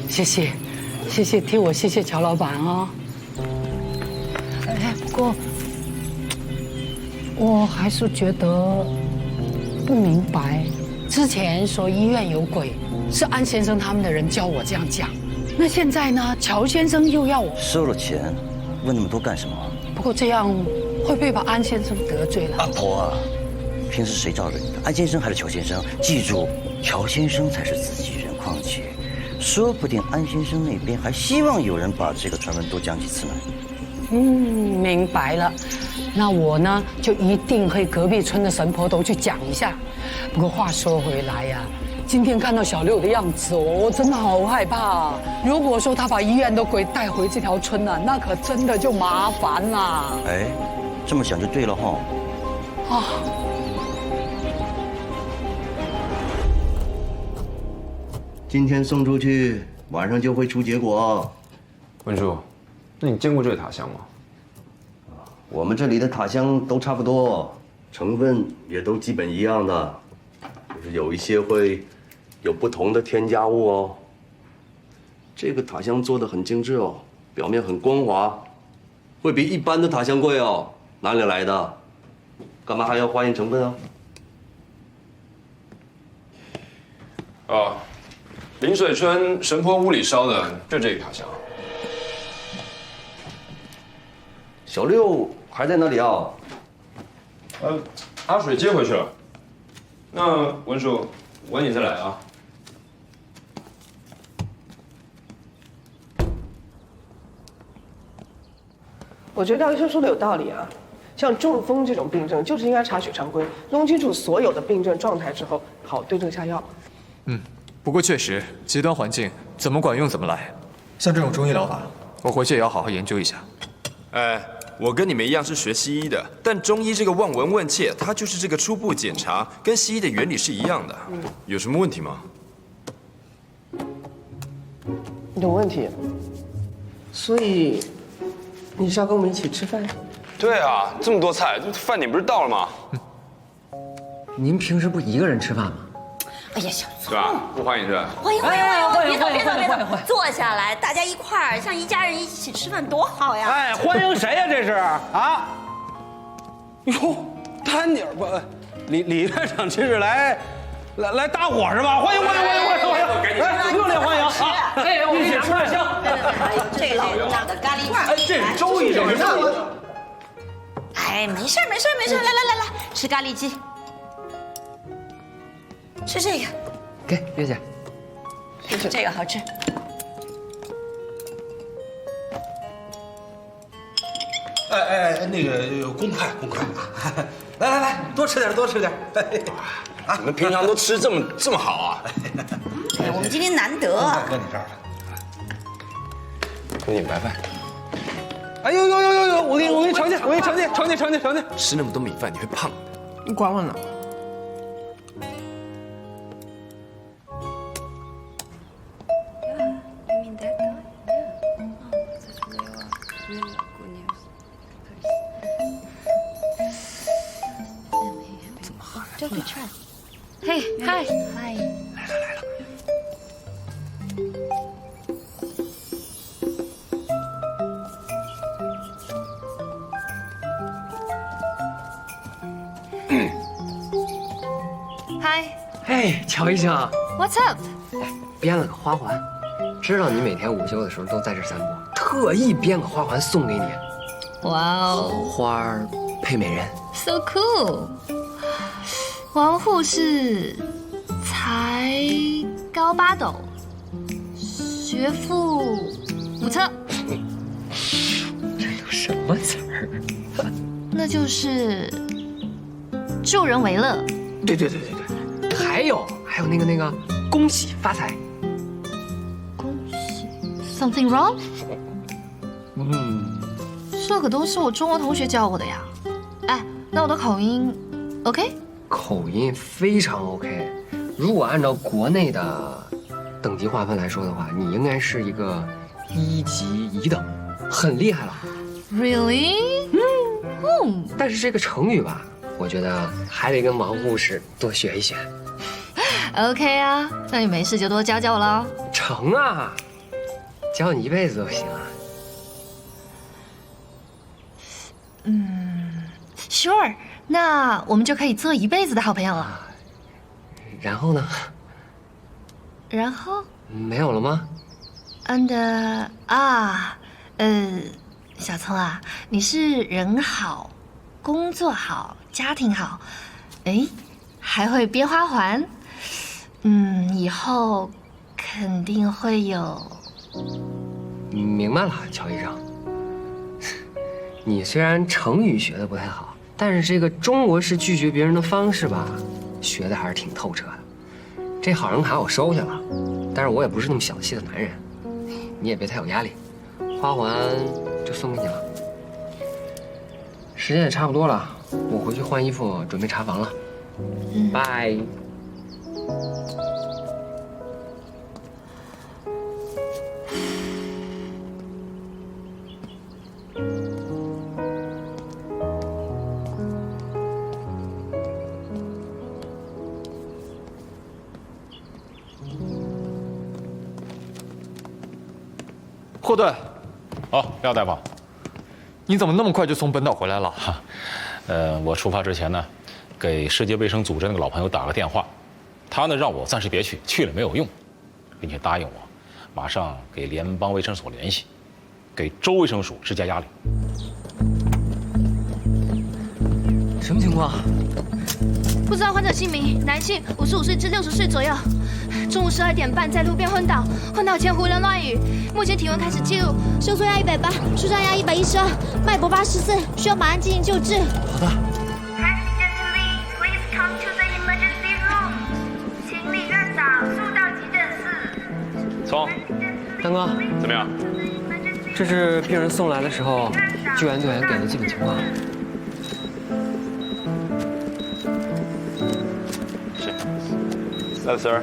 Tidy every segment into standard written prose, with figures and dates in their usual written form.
谢谢，谢谢，替我谢谢乔老板哦。哎，不过我还是觉得不明白，之前说医院有鬼，是安先生他们的人教我这样讲，那现在呢，乔先生又要我收了钱，问那么多干什么？不过这样会不会把安先生得罪了？阿婆啊，平时谁罩着你的？安先生还是乔先生？记住，乔先生才是自己人，况且。说不定安先生那边还希望有人把这个传闻多讲几次呢。明白了。那我呢，就一定和隔壁村的神婆都去讲一下。不过话说回来呀，今天看到小六的样子，我真的好害怕。如果说他把医院的鬼带回这条村了，那可真的就麻烦啦。哎，这么想就对了哈。啊。今天送出去，晚上就会出结果。文叔，那你见过这个塔香吗？我们这里的塔香都差不多，成分也都基本一样的，就是有一些会有不同的添加物哦。这个塔香做的很精致哦，表面很光滑，会比一般的塔香贵哦。哪里来的？干嘛还要化验成分啊？临水村神婆屋里烧的就这个塔香。小六还在那里啊？阿水接回去了。那文叔，晚点再来啊。我觉得廖医生说的有道理啊，像中风这种病症，就是应该查血常规，弄清楚所有的病症状态之后，好对症下药。不过确实，极端环境怎么管用怎么来。像这种中医疗法，我回去也要好好研究一下。我跟你们一样是学西医的，但中医这个望闻问切，它就是这个初步检查，跟西医的原理是一样的。有什么问题吗？有问题。所以你是要跟我们一起吃饭？对啊，这么多菜，这饭点不是到了吗？您平时不一个人吃饭吗？哎呀，小是吧？不欢迎是吧？欢迎，别走，坐下来，大家一块儿像一家人一起吃饭多好呀！哎，欢迎谁呀？这是啊？哟，丹尼尔不，李院长这是来搭伙是吧？欢迎！哎，热烈欢迎啊！哎，一起吃饭香。这个老人家的咖喱块，哎，这是周医生。哎，没事，来，吃咖喱鸡。吃这个，给月姐，这个好吃。哎，那个公筷，来，多吃点。啊，你们平常都吃这么好啊？哎，我们今天难得。搁你这儿了。给你们白饭。哎呦，我给你盛去，吃那么多米饭你会胖的。你管我呢？嘿，嗨，来了。嗨，嘿，乔医生 ，What's up？ 编了个花环，知道你每天午休的时候都在这散步，特意编个花环送给你。哇哦，桃花配美人 ，so cool。王护士才高8斗，学富5册。这都什么词儿？那就是助人为乐。对，还有那个恭喜发财。恭喜 ，something wrong？ 这个都是我中国同学教我的呀。哎，那我的口音 OK？ 口音非常 OK。如果按照国内的等级划分来说的话，你应该是一个1级乙等，很厉害了。Really？用。但是这个成语吧，我觉得还得跟王护士多学一学。OK 啊，那你没事就多教教我喽。成啊，教你一辈子都行啊。Sure， 那我们就可以做一辈子的好朋友了。然后呢？然后？没有了吗？小聪啊，你是人好，工作好，家庭好，哎，还会编花环，以后肯定会有。明白了，乔医生。你虽然成语学的不太好，但是这个中国式拒绝别人的方式吧，学的还是挺透彻的。这好人卡我收下了，但是我也不是那么小气的男人，你也别太有压力。花环就送给你了。时间也差不多了，我回去换衣服，准备查房了。拜。霍顿，廖大夫，你怎么那么快就从本岛回来了？我出发之前呢，给世界卫生组织那个老朋友打个电话，他呢让我暂时别去，去了没有用，并且答应我，马上给联邦卫生所联系，给州卫生署施加压力。什么情况？不知道患者姓名，男性，55岁至60岁左右。中午12点半在路边昏倒，昏倒前胡言乱语。目前体温开始记录，收缩压180，舒张压112，脉搏84，需要马上进行救治。好的。Please come to the emergency room， 请李院长速到急诊室。聪，大哥，怎么样？这是病人送来的时候，救援队员给的基本情况。Hello, sir.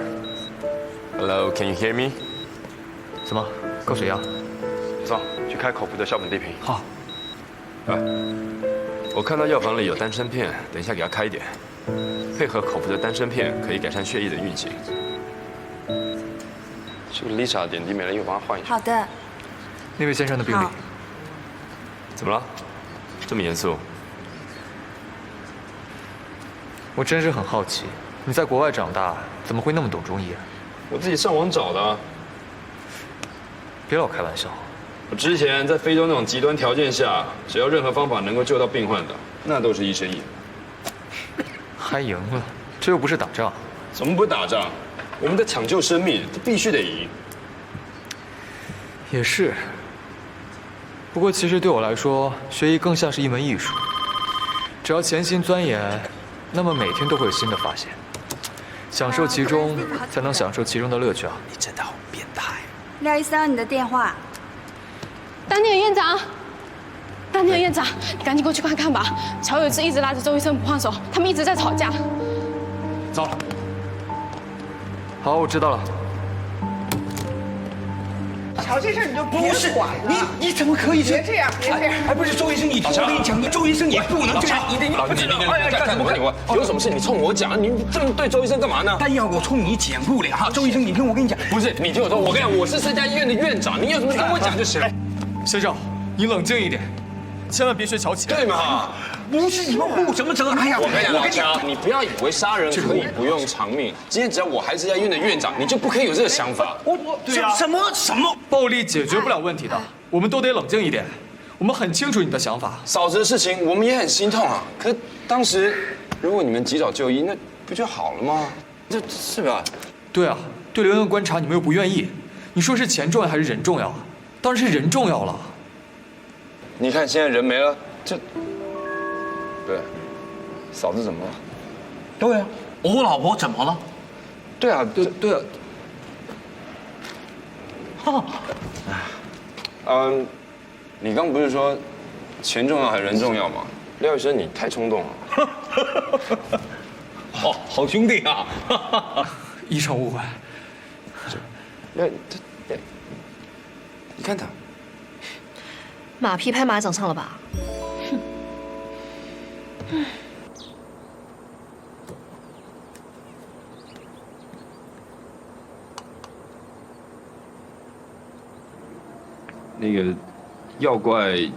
Hello, can you hear me? 怎么，高血压？走，去开口服的硝苯地平。好。我看到药房里有丹参片，等一下给他开一点，配合口服的丹参片可以改善血液的运行。这个 Lisa 点滴没了，又帮他换一下。好的。那位先生的病历。怎么了？这么严肃？我真是很好奇，你在国外长大，怎么会那么懂中医啊？我自己上网找的。别老开玩笑。我之前在非洲那种极端条件下，只要任何方法能够救到病患的，那都是一生一。还赢了？这又不是打仗。怎么不打仗？我们在抢救生命，这必须得赢。也是。不过其实对我来说，学医更像是一门艺术。只要潜心钻研，那么每天都会有新的发现。享受其中，才能享受其中的乐趣啊！你真的好变态。廖医生，你的电话。丹尼尔院长，丹尼尔院长，赶紧过去看看吧。乔有志一直拉着周医生不放手，他们一直在吵架。走。好，我知道了。乔这事儿你就别管了。你怎么可以别这样，别这样！哎，不是周医生，你听我跟你讲，周医生你不能这样，你老师，你干什么？有什么事你冲我讲，你这么对周医生干嘛呢？但要我冲你讲不了。周医生，你听我跟你讲，不是你听我说，我跟你讲，我是这家医院的院长，你有什么跟我讲就行。先生，你冷静一点，千万别学乔起。对嘛？不是你们护什么责？哎呀，我跟你讲，老姜，你不要以为杀人可以不用偿命。今天只要我还是这家医院的院长，你就不可以有这个想法。对啊，什么暴力解决不了问题的，我们都得冷静一点。我们很清楚你的想法。嫂子的事情我们也很心痛啊，可是当时如果你们及早就医，那不就好了吗？这是吧？对啊，对刘元的观察你们又不愿意，你说是钱重要还是人重要啊？当然是人重要了。你看现在人没了，这。对，嫂子怎么了？对啊，我老婆怎么了？对啊，对啊。你刚不是说钱重要还是人重要吗？廖医生，你太冲动了。哦，好兄弟啊！一场误会。你看他，马屁拍马掌上了吧？那个，要怪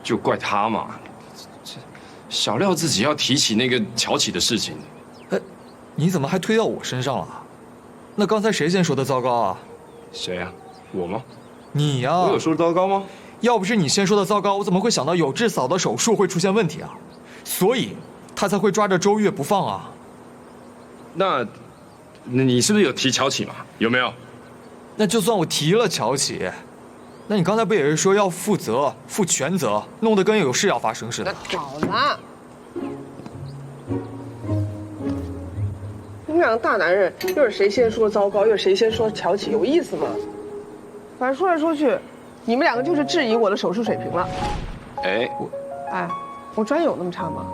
就怪他嘛。这小廖自己要提起那个乔启的事情。哎，你怎么还推到我身上了？那刚才谁先说的糟糕啊？谁呀？我吗？你呀。我有说糟糕吗？要不是你先说的糟糕，我怎么会想到有志嫂的手术会出现问题啊？所以，他才会抓着周月不放啊。那你是不是有提乔启嘛？有没有？那就算我提了乔启，那你刚才不也是说要负责、负全责，弄得跟有事要发生似的？好了，你们两个大男人，又是谁先说糟糕，又是谁先说乔启，有意思吗？反正说来说去，你们两个就是质疑我的手术水平了。哎，我专业有那么差吗？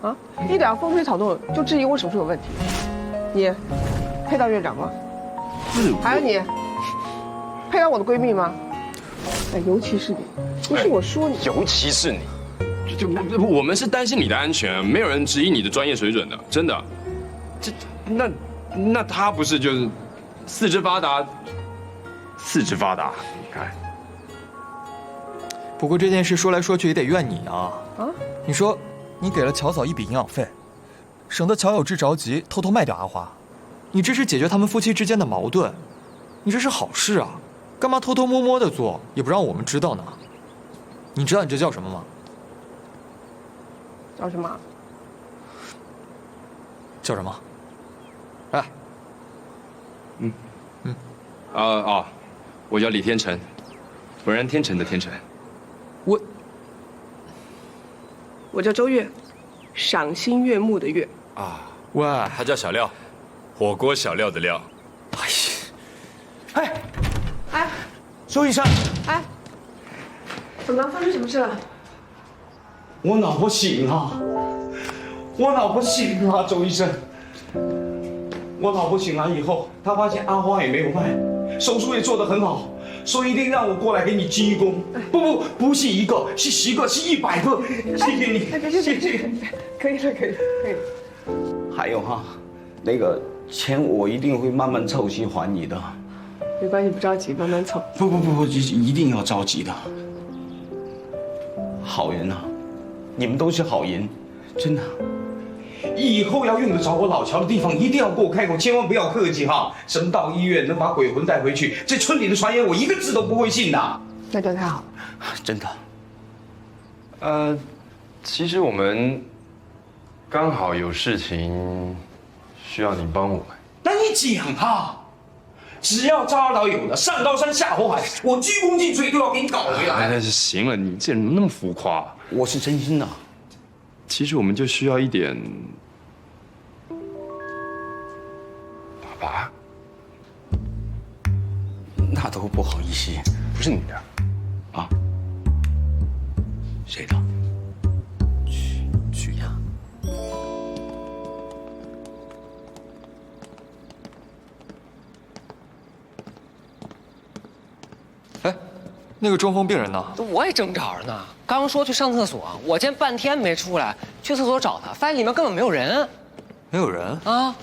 啊，一点风吹草动就质疑我手术有问题，你配到院长吗？还有你，配到我的闺蜜吗？哎，尤其是你，不是我说你，尤其是你，我们是担心你的安全，没有人质疑你的专业水准的，真的。那他不是就是四肢发达，你看。不过这件事说来说去也得怨你啊！啊，你说你给了乔嫂一笔营养费，省得乔有志着急偷偷卖掉阿花，你这是解决他们夫妻之间的矛盾，你这是好事啊，干嘛偷偷摸摸的做，也不让我们知道呢？你知道你这叫什么吗？叫什么？叫什么？哎，我叫李天成，浑然天成的天成。我叫周月，赏心悦目的悦。啊，喂，他叫小廖，火锅小廖的廖。哎，周医生，哎，怎么了？发生什么事了？我老婆醒了，周医生。我老婆醒来以后，她发现阿花也没有卖，手术也做得很好，所以一定让我过来给你鞠躬。不是一个，是10个，是100个。谢谢你，谢谢。可以了。还有哈，那个钱我一定会慢慢凑齐还你的。没关系，不着急，慢慢凑。不，一定要着急的。好人啊，你们都是好人，真的。以后要用得着我老乔的地方，一定要给我开口，千万不要客气哈。什么到医院能把鬼魂带回去，这村里的传言我一个字都不会信的。那就太好了，真的。其实我们刚好有事情需要你帮我们。那你讲啊，只要扎导有了，上刀山下火海，我鞠躬尽瘁都要给你搞回来。哎，行了，你这人那么浮夸。我是真心的。其实我们就需要一点爸爸，那都不好意思。不是你的啊？谁的？去呀！哎，那个中风病人呢？我也正找着呢，刚说去上厕所，我见半天没出来，去厕所找他，发现里面根本没有人。没有人啊？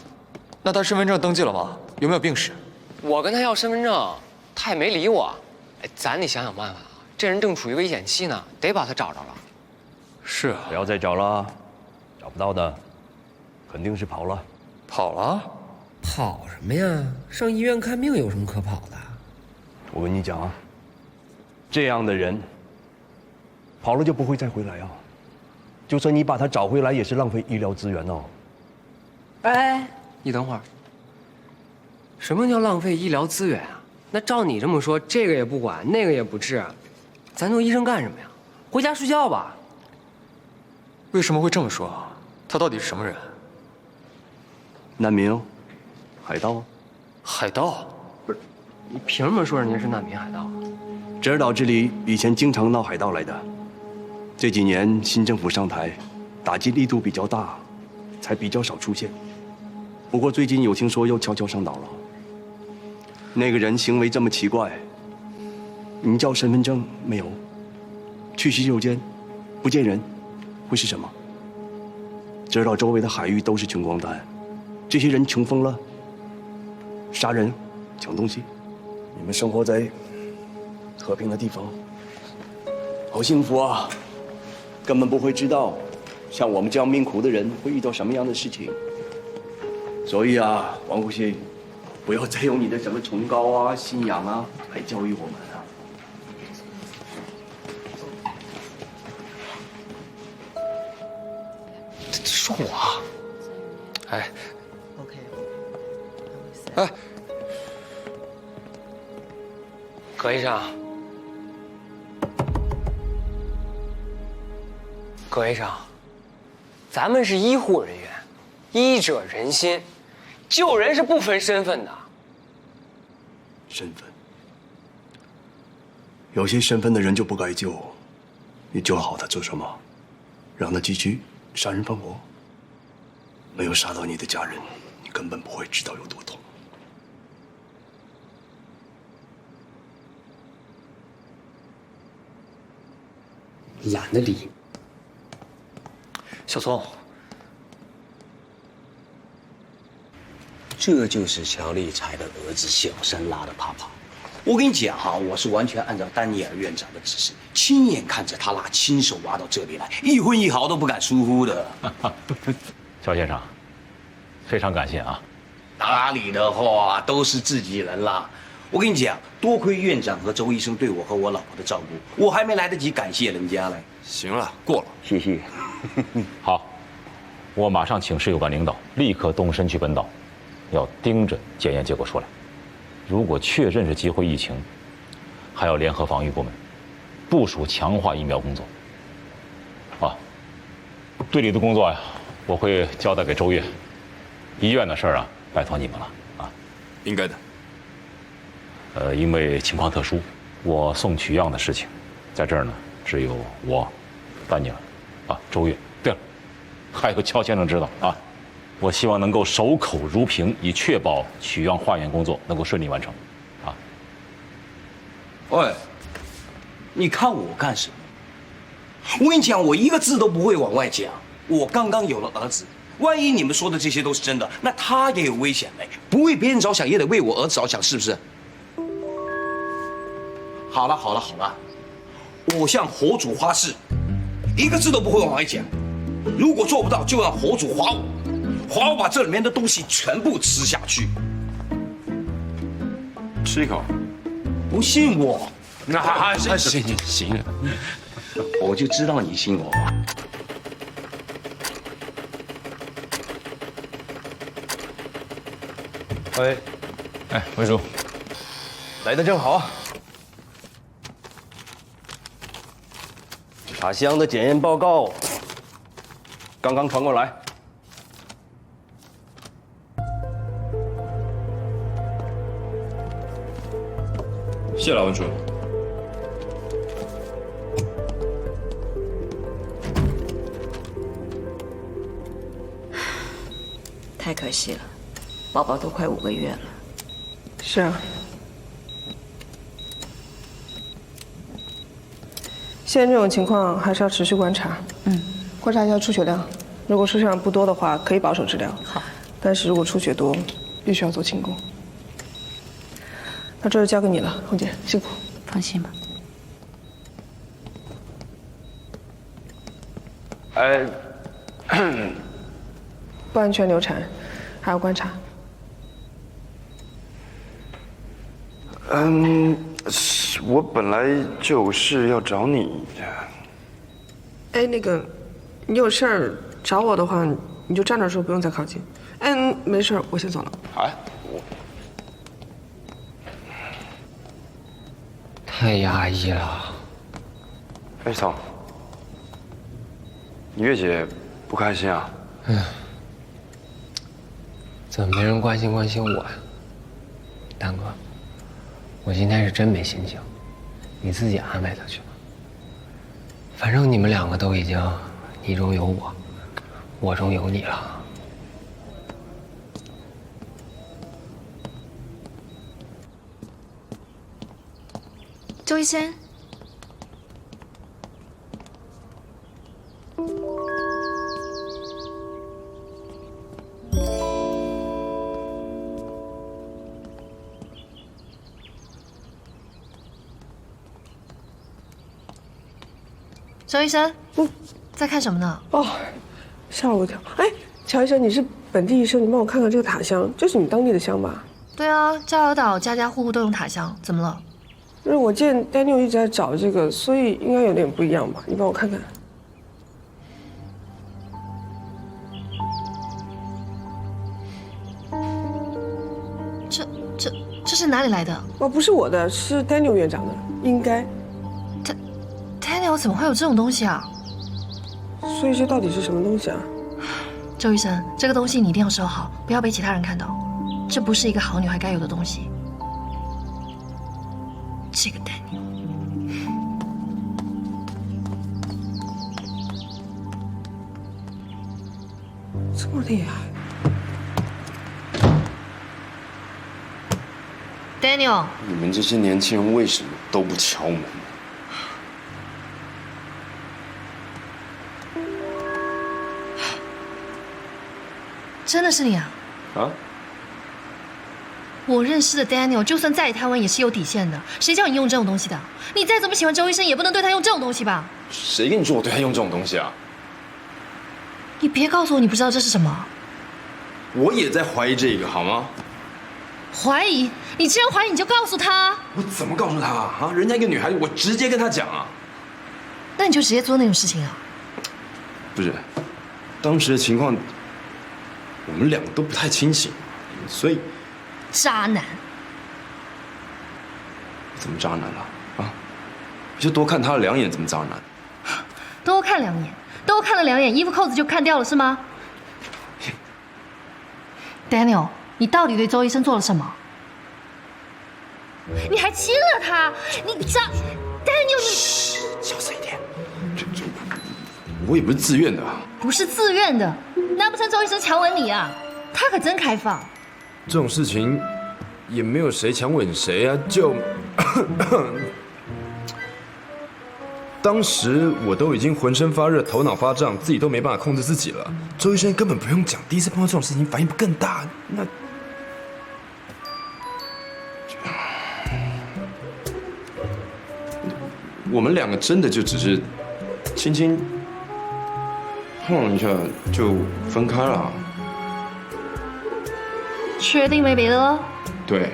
那他身份证登记了吗？有没有病史？我跟他要身份证，他也没理我。哎，咱得想想办法啊！这人正处于危险期呢，得把他找着了。是啊，不要再找了，找不到的，肯定是跑了。跑了？跑什么呀？上医院看病有什么可跑的？我跟你讲啊，这样的人跑了就不会再回来啊！就算你把他找回来，也是浪费医疗资源哦。哎，你等会儿。什么叫浪费医疗资源啊？那照你这么说，这个也不管，那个也不治，咱做医生干什么呀？回家睡觉吧。为什么会这么说？他到底是什么人？难民哦，海盗。海盗？不是，你凭什么说人家是难民海盗？折耳岛这里以前经常闹海盗来的，这几年新政府上台，打击力度比较大，才比较少出现。不过最近有听说又悄悄上岛了。那个人行为这么奇怪，你交身份证没有？去洗手间，不见人，会是什么？知道周围的海域都是穷光蛋，这些人穷疯了，杀人、抢东西。你们生活在和平的地方，好幸福啊！根本不会知道，像我们这样命苦的人会遇到什么样的事情。所以啊，王国兴，不要再用你的什么崇高啊、信仰啊来教育我们啊。说我？哎哎，葛医生，葛医生，咱们是医护人员，医者仁心，救人是不分身份的。身份，有些身份的人就不该救，你救好他做什么？让他继续杀人放火？没有杀到你的家人，你根本不会知道有多痛。懒得理。小聪，这就是乔立才的儿子小山拉的啪啪。我跟你讲哈，我是完全按照丹尼尔院长的指示，亲眼看着他拉，亲手挖到这里来，一分一毫都不敢疏忽的。乔先生，非常感谢啊！哪里的话，都是自己人啦。我跟你讲，多亏院长和周医生对我和我老婆的照顾，我还没来得及感谢人家嘞。行了，过了，谢谢。好，我马上请市有关领导立刻动身去本岛，要盯着检验结果出来。如果确认是机会疫情，还要联合防御部门部署强化疫苗工作。啊，队里的工作呀，我会交代给周越。医院的事儿啊，拜托你们了啊。应该的。因为情况特殊，我送取样的事情，在这儿呢，只有我、丹尼尔，啊，周越。对了，还有乔先生知道啊。我希望能够守口如瓶，以确保取样化验工作能够顺利完成，啊。喂，你看我干什么？我跟你讲，我一个字都不会往外讲。我刚刚有了儿子，万一你们说的这些都是真的，那他也有危险嘞。不为别人着想，也得为我儿子着想，是不是？好了好了好了，我向火主发誓，一个字都不会往外讲。如果做不到，就让火主划我把这里面的东西全部吃下去。吃一口。不信我？那行了，我就知道你信我。喂，哎，文叔，来的正好。塔乡的检验报告刚刚传过来。谢老文叔。太可惜了，宝宝都快5个月了。是啊。现在这种情况还是要持续观察，观察一下出血量，如果出血量不多的话，可以保守治疗。好，但是如果出血多，必须要做清宫。那这就交给你了，红姐，辛苦。放心吧。不安全流产，还要观察。我本来就有事要找你。哎，那个，你有事儿找我的话，你就站着说，不用再靠近。没事，我先走了。哎，太压抑了。哎，嫂，你月姐不开心啊？怎么没人关心我呀？丹哥，我今天是真没心情，你自己安排她去吧。反正你们2个都已经你中有我，我中有你了。周医生，周医生，在看什么呢？哦，吓我一跳。哎，乔医生，你是本地医生，你帮我看看这个塔香，这是你当地的香吧？对啊，交流岛家家户户都用塔香，怎么了？因为我见 Daniel 一直在找这个，所以应该有点不一样吧？你帮我看看。这是哪里来的？哦，不是我的，是 Daniel 院长的，应该。Daniel 怎么会有这种东西啊？所以这到底是什么东西啊？周医生，这个东西你一定要收好，不要被其他人看到。这不是一个好女孩该有的东西。这个 Daniel， 这么厉害。Daniel， 你们这些年轻人为什么都不敲门？真的是你啊？啊？我认识的 Daniel， 就算再贪玩也是有底线的。谁叫你用这种东西的？你再怎么喜欢周医生，也不能对他用这种东西吧？谁跟你说我对他用这种东西啊？你别告诉我你不知道这是什么。我也在怀疑这个，好吗？怀疑？你既然怀疑，你就告诉他。我怎么告诉他啊？人家一个女孩子，我直接跟她讲啊。那你就直接做那种事情啊？不是，当时的情况，我们两个都不太清醒，所以。渣男？怎么渣男了啊？你就多看他2眼，怎么渣男？多看2眼，多看了2眼，衣服扣子就看掉了是吗 ？Daniel， 你到底对周医生做了什么？你还亲了他，你渣 ！Daniel， 你小声一点。我也不是自愿的。不是自愿的，难不成周医生强吻你啊？他可真开放。这种事情也没有谁强吻谁啊，就当时我都已经浑身发热、头脑发胀，自己都没办法控制自己了。周医生根本不用讲，第一次碰到这种事情，反应不更大？那我们两个真的就只是轻轻碰一下就分开了。确定没别的了？对。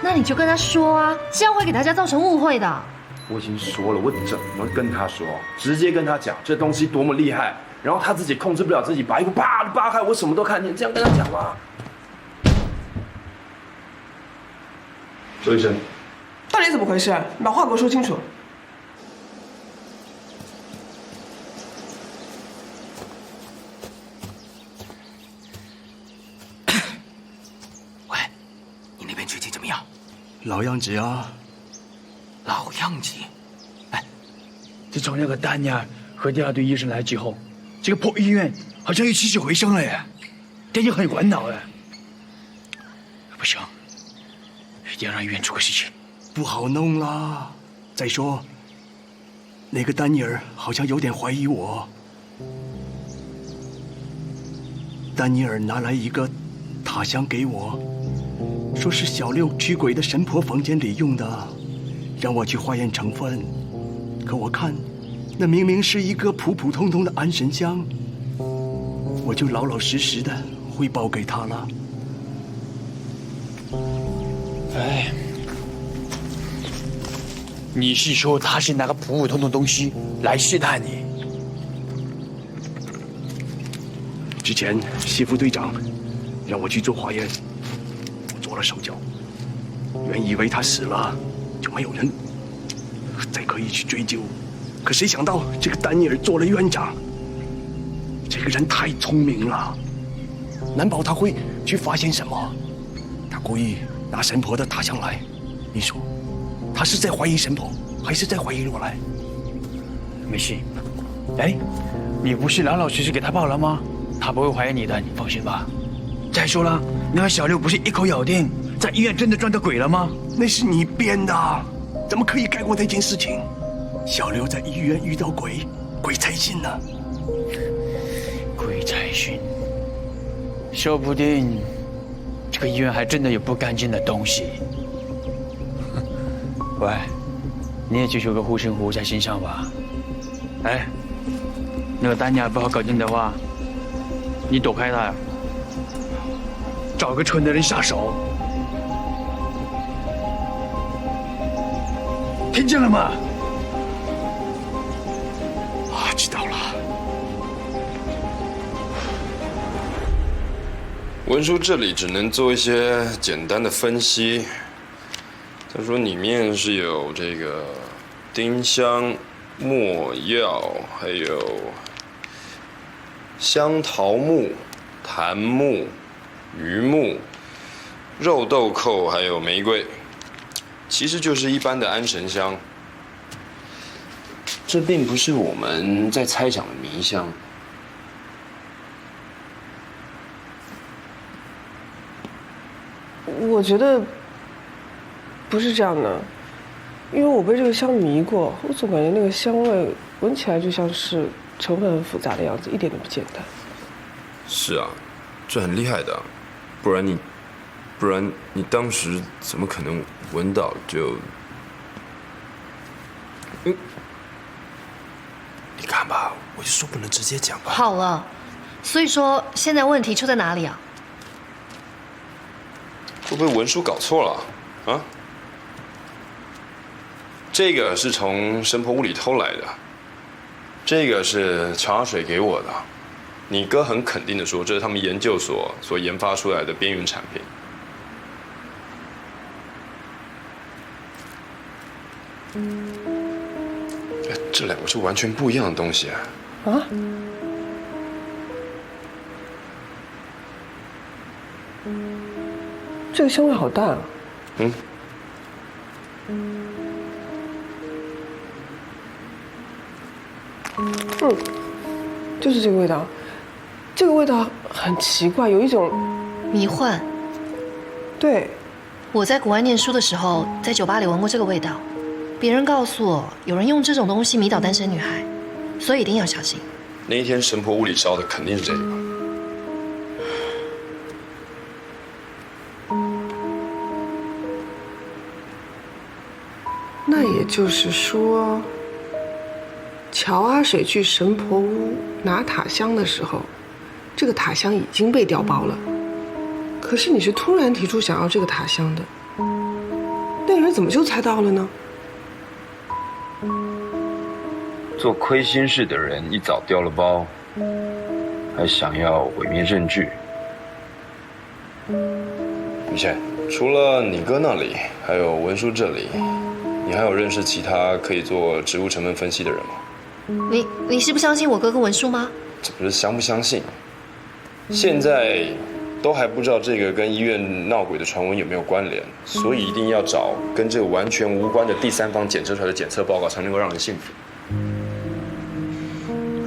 那你就跟他说啊，这样会给大家造成误会的。我已经说了，我怎么跟他说？直接跟他讲这东西多么厉害，然后他自己控制不了自己，把衣服啪的扒开，我什么都看见，这样跟他讲吗？周医生，到底怎么回事？你把话给我说清楚。老样子啊，老样子。哎，自从那个丹尼尔和第2队医生来之后，这个破医院好像又起死回生了耶，这就很烦恼哎。不行，一定要让医院出个事情，不好弄啦。再说，那个丹尼尔好像有点怀疑我。丹尼尔拿来一个塔香给我。说是小六驱鬼的神婆房间里用的，让我去化验成分。可我看，那明明是一个普普通通的安神香，我就老老实实的汇报给他了。哎，你是说他是拿个普普通通东西来试探你？之前西副队长让我去做化验。做了手脚，原以为他死了，就没有人再可以去追究。可谁想到这个丹尼尔做了院长，这个人太聪明了，难保他会去发现什么。他故意拿神婆的塔香来，你说他是在怀疑神婆，还是在怀疑我来？没事，哎，你不是老老实实给他报了吗？他不会怀疑你的，你放心吧。再说了，那个小六不是一口咬定在医院真的撞到鬼了吗？那是你编的，怎么可以盖过那件事情？小六在医院遇到鬼，鬼才信呢。鬼才信，说不定这个医院还真的有不干净的东西。喂，你也继续个护身符在心上吧。哎，那个丹尼尔不好搞定的话，你躲开他呀，找个蠢的人下手。听见了吗？啊，知道了。文书这里只能做一些简单的分析。他说里面是有这个丁香、没药，还有香桃木、檀木、榆木、肉豆蔻，还有玫瑰，其实就是一般的安神香。这并不是我们在猜想的迷香。我觉得不是这样的，因为我被这个香迷过，我总感觉那个香味闻起来就像是成分很复杂的样子，一点都不简单。是啊，这很厉害的，不然你当时怎么可能闻到就？你看吧，我就说不能直接讲吧。好了，所以说现在问题出在哪里啊？会不会文书搞错了啊？这个是从神婆屋里偷来的，这个是乔阿水给我的。你哥很肯定的说，这是他们研究所所研发出来的边缘产品。这两个是完全不一样的东西啊！啊？这个香味好淡啊！嗯。就是这个味道，这个味道很奇怪，有一种迷幻。对，我在国外念书的时候，在酒吧里闻过这个味道，别人告诉我，有人用这种东西迷倒单身女孩，所以一定要小心。那一天神婆屋里烧的肯定是这个。那也就是说，乔阿水去神婆屋拿塔香的时候，这个塔香已经被调包了。可是你是突然提出想要这个塔香的，那个人怎么就猜到了呢？做亏心事的人一早丢了包，还想要毁灭证据。雨倩，除了你哥那里，还有文书这里，你还有认识其他可以做植物成分分析的人吗？你是不相信我哥跟文书吗？这不是相不相信，现在都还不知道这个跟医院闹鬼的传闻有没有关联，所以一定要找跟这个完全无关的第三方检测出来的检测报告，才能够让人信服。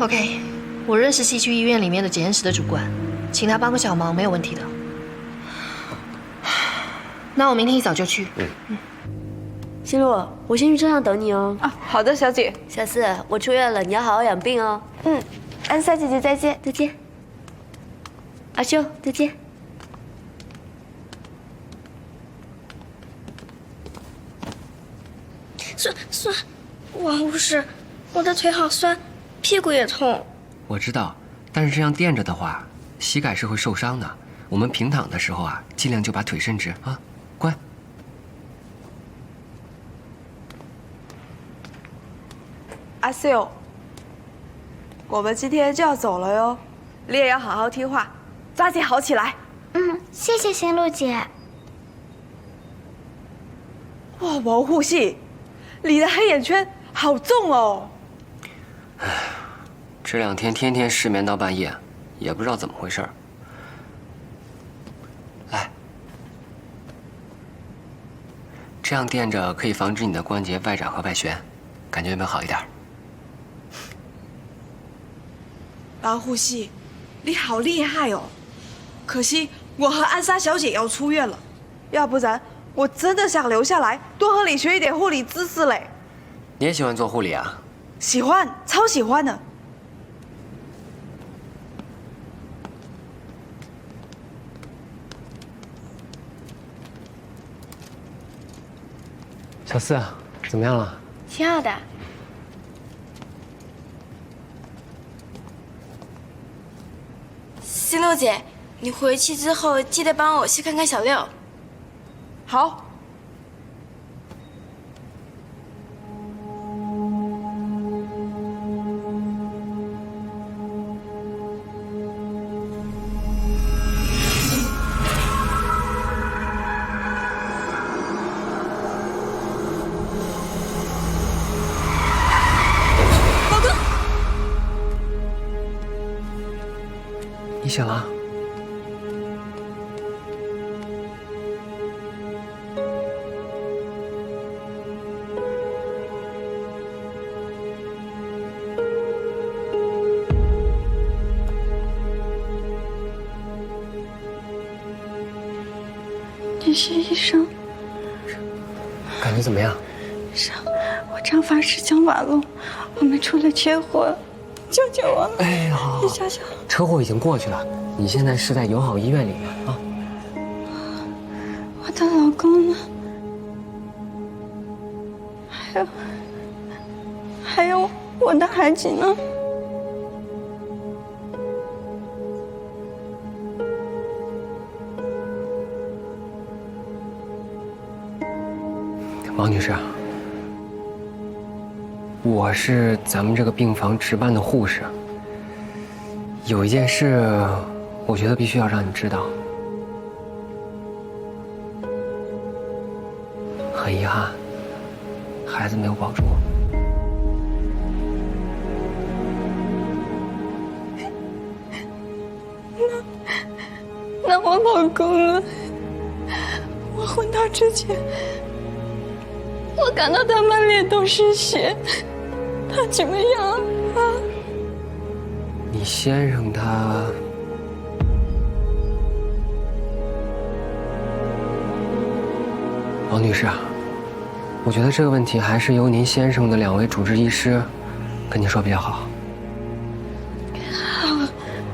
OK， 我认识西区医院里面的检验室的主管，请他帮个小忙没有问题的。那我明天一早就去。心路，我先去车上等你哦。啊，好的，小姐。小四，我出院了，你要好好养病哦。安莎姐姐再见。再见。阿秀，再见。酸，王护士，我的腿好酸，屁股也痛。我知道，但是这样垫着的话，膝盖是会受伤的。我们平躺的时候啊，尽量就把腿伸直啊，乖。阿秀，我们今天就要走了哟，你也要好好听话，抓紧好起来。谢谢心路姐。哇，王护士，你的黑眼圈好重哦。这两天天天失眠到半夜，也不知道怎么回事。来，这样垫着可以防止你的关节外展和外旋，感觉有没有好一点？王护士，你好厉害哦！可惜我和安莎小姐要出院了，要不然我真的想留下来多和你学一点护理知识嘞。你也喜欢做护理啊？喜欢，超喜欢的。小四，怎么样了？挺好的。心露姐，你回去之后记得帮我去看看小六。好。你醒了？你是医生？感觉怎么样？是，我正发誓讲马路，我们出了车祸，救救我！哎，好，你想想，车祸已经过去了，你现在是在友好医院里面啊。我的老公呢？还有我的孩子呢？王女士，我是咱们这个病房值班的护士。有一件事，我觉得必须要让你知道。很遗憾，孩子没有保住。那我老公呢？我昏倒之前，我看到他满脸都是血，他怎么样啊？你先生他……王女士，我觉得这个问题还是由您先生的2位主治医师跟你说比较好。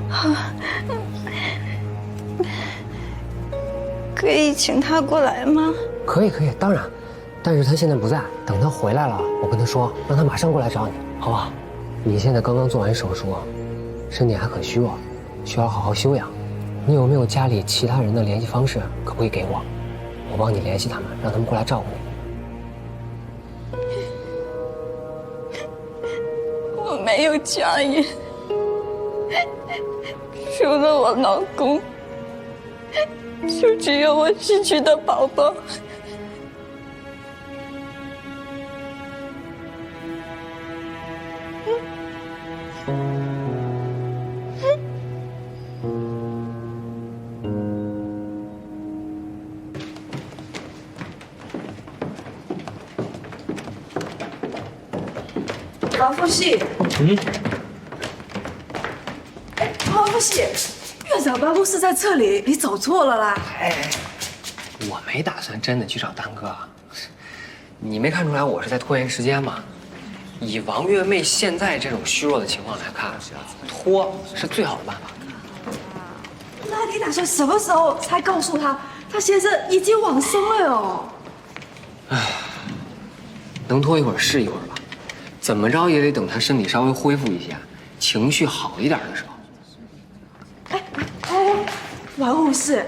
好，可以请他过来吗？可以，当然。但是他现在不在，等他回来了，我跟他说，让他马上过来找你，好不好？你现在刚刚做完手术，身体还很虚弱，需要好好休养。你有没有家里其他人的联系方式？可不可以给我？我帮你联系他们，让他们过来照顾你。我没有家人，除了我老公，就只有我失去的宝宝。王副系，王副系，院长办公室在这里，你走错了啦。我没打算真的去找丹哥，你没看出来我是在拖延时间吗？以王月妹现在这种虚弱的情况来看，拖是最好的办法。那你打算什么时候才告诉他，他先生已经往生了哦？能拖一会儿是一会儿吧，怎么着也得等他身体稍微恢复一些，情绪好一点的时候。王护士，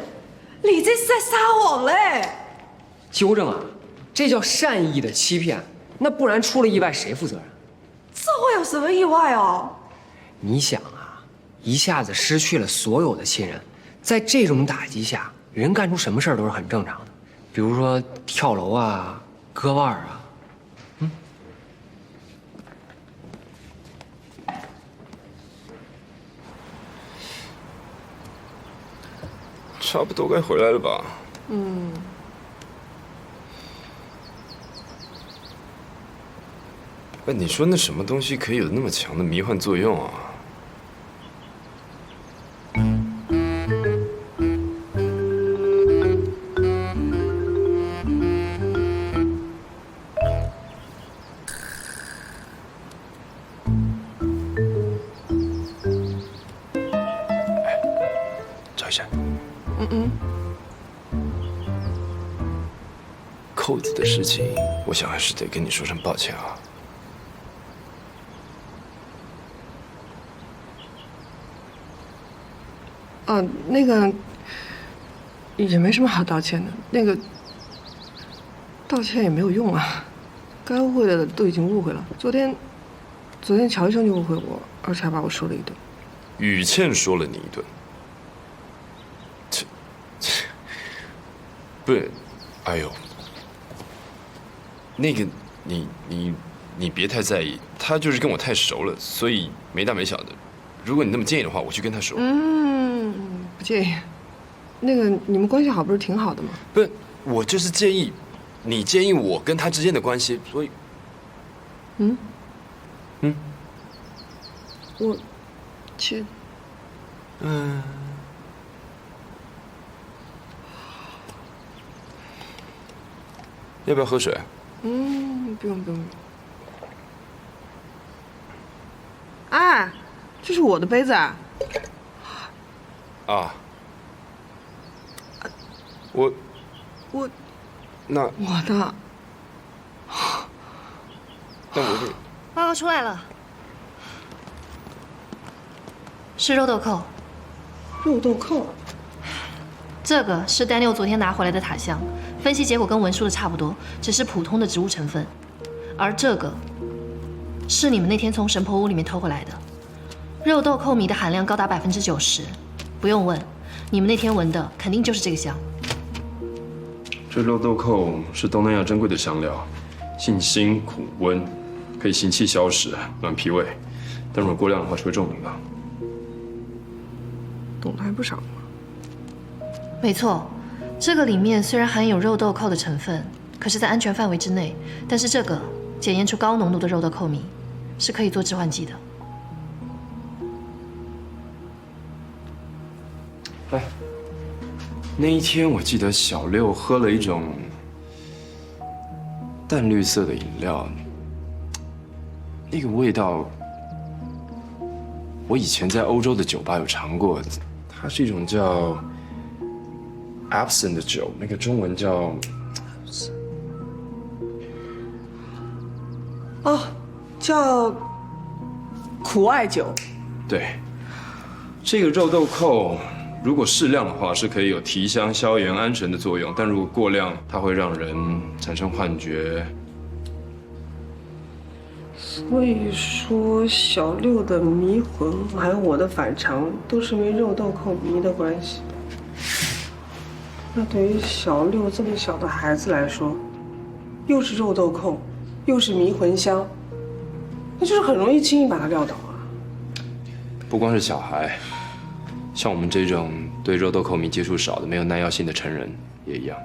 你这是在撒谎嘞！纠正啊，这叫善意的欺骗，那不然出了意外谁负责任？这会有什么意外哦？你想啊，一下子失去了所有的亲人，在这种打击下，人干出什么事儿都是很正常的，比如说跳楼啊、割腕啊。差不多该回来了吧？哎，你说那什么东西可以有那么强的迷幻作用啊？扣子的事情，我想还是得跟你说声抱歉啊。那个也没什么好道歉的，那个道歉也没有用啊，该误会的都已经误会了。昨天乔医生就误会我，而且还把我说了一顿。雨倩说了你一顿，不是，哎呦，那个你别太在意，他就是跟我太熟了，所以没大没小的。如果你那么介意的话，我去跟他说。不介意。那个你们关系好不是挺好的吗？不是，我就是介意，你介意我跟他之间的关系，所以。我去。要不要喝水？不用。哎，这是我的杯子啊。啊。那我的。那我得。报告出来了，是肉豆蔻。肉豆蔻。这个是 Daniel 昨天拿回来的塔香，分析结果跟文书的差不多，只是普通的植物成分。而这个是你们那天从神婆屋里面偷回来的，肉豆蔻醚的含量高达90%，不用问，你们那天闻的肯定就是这个香。这肉豆蔻是东南亚珍贵的香料，性辛苦温，可以行气消食、暖脾胃，但如果过量的话是会重名的。懂得还不少嘛。没错，这个里面虽然含有肉豆蔻的成分，可是在安全范围之内。但是这个检验出高浓度的肉豆蔻醚，是可以做致幻剂的。哎，那一天我记得小六喝了一种淡绿色的饮料，那个味道，我以前在欧洲的酒吧有尝过，它是一种叫 absinthe 的酒，那个中文叫叫苦艾酒。对，这个肉豆蔻如果适量的话，是可以有提香、消炎、安神的作用，但如果过量，它会让人产生幻觉。所以说，小六的迷魂还有我的反常，都是因为肉豆蔻醚的关系。那对于小六这么小的孩子来说，又是肉豆蔻，又是迷魂香，那就是很容易轻易把他撂倒啊。不光是小孩，像我们这种对肉豆蔻醚接触少的、没有耐药性的成人也一样。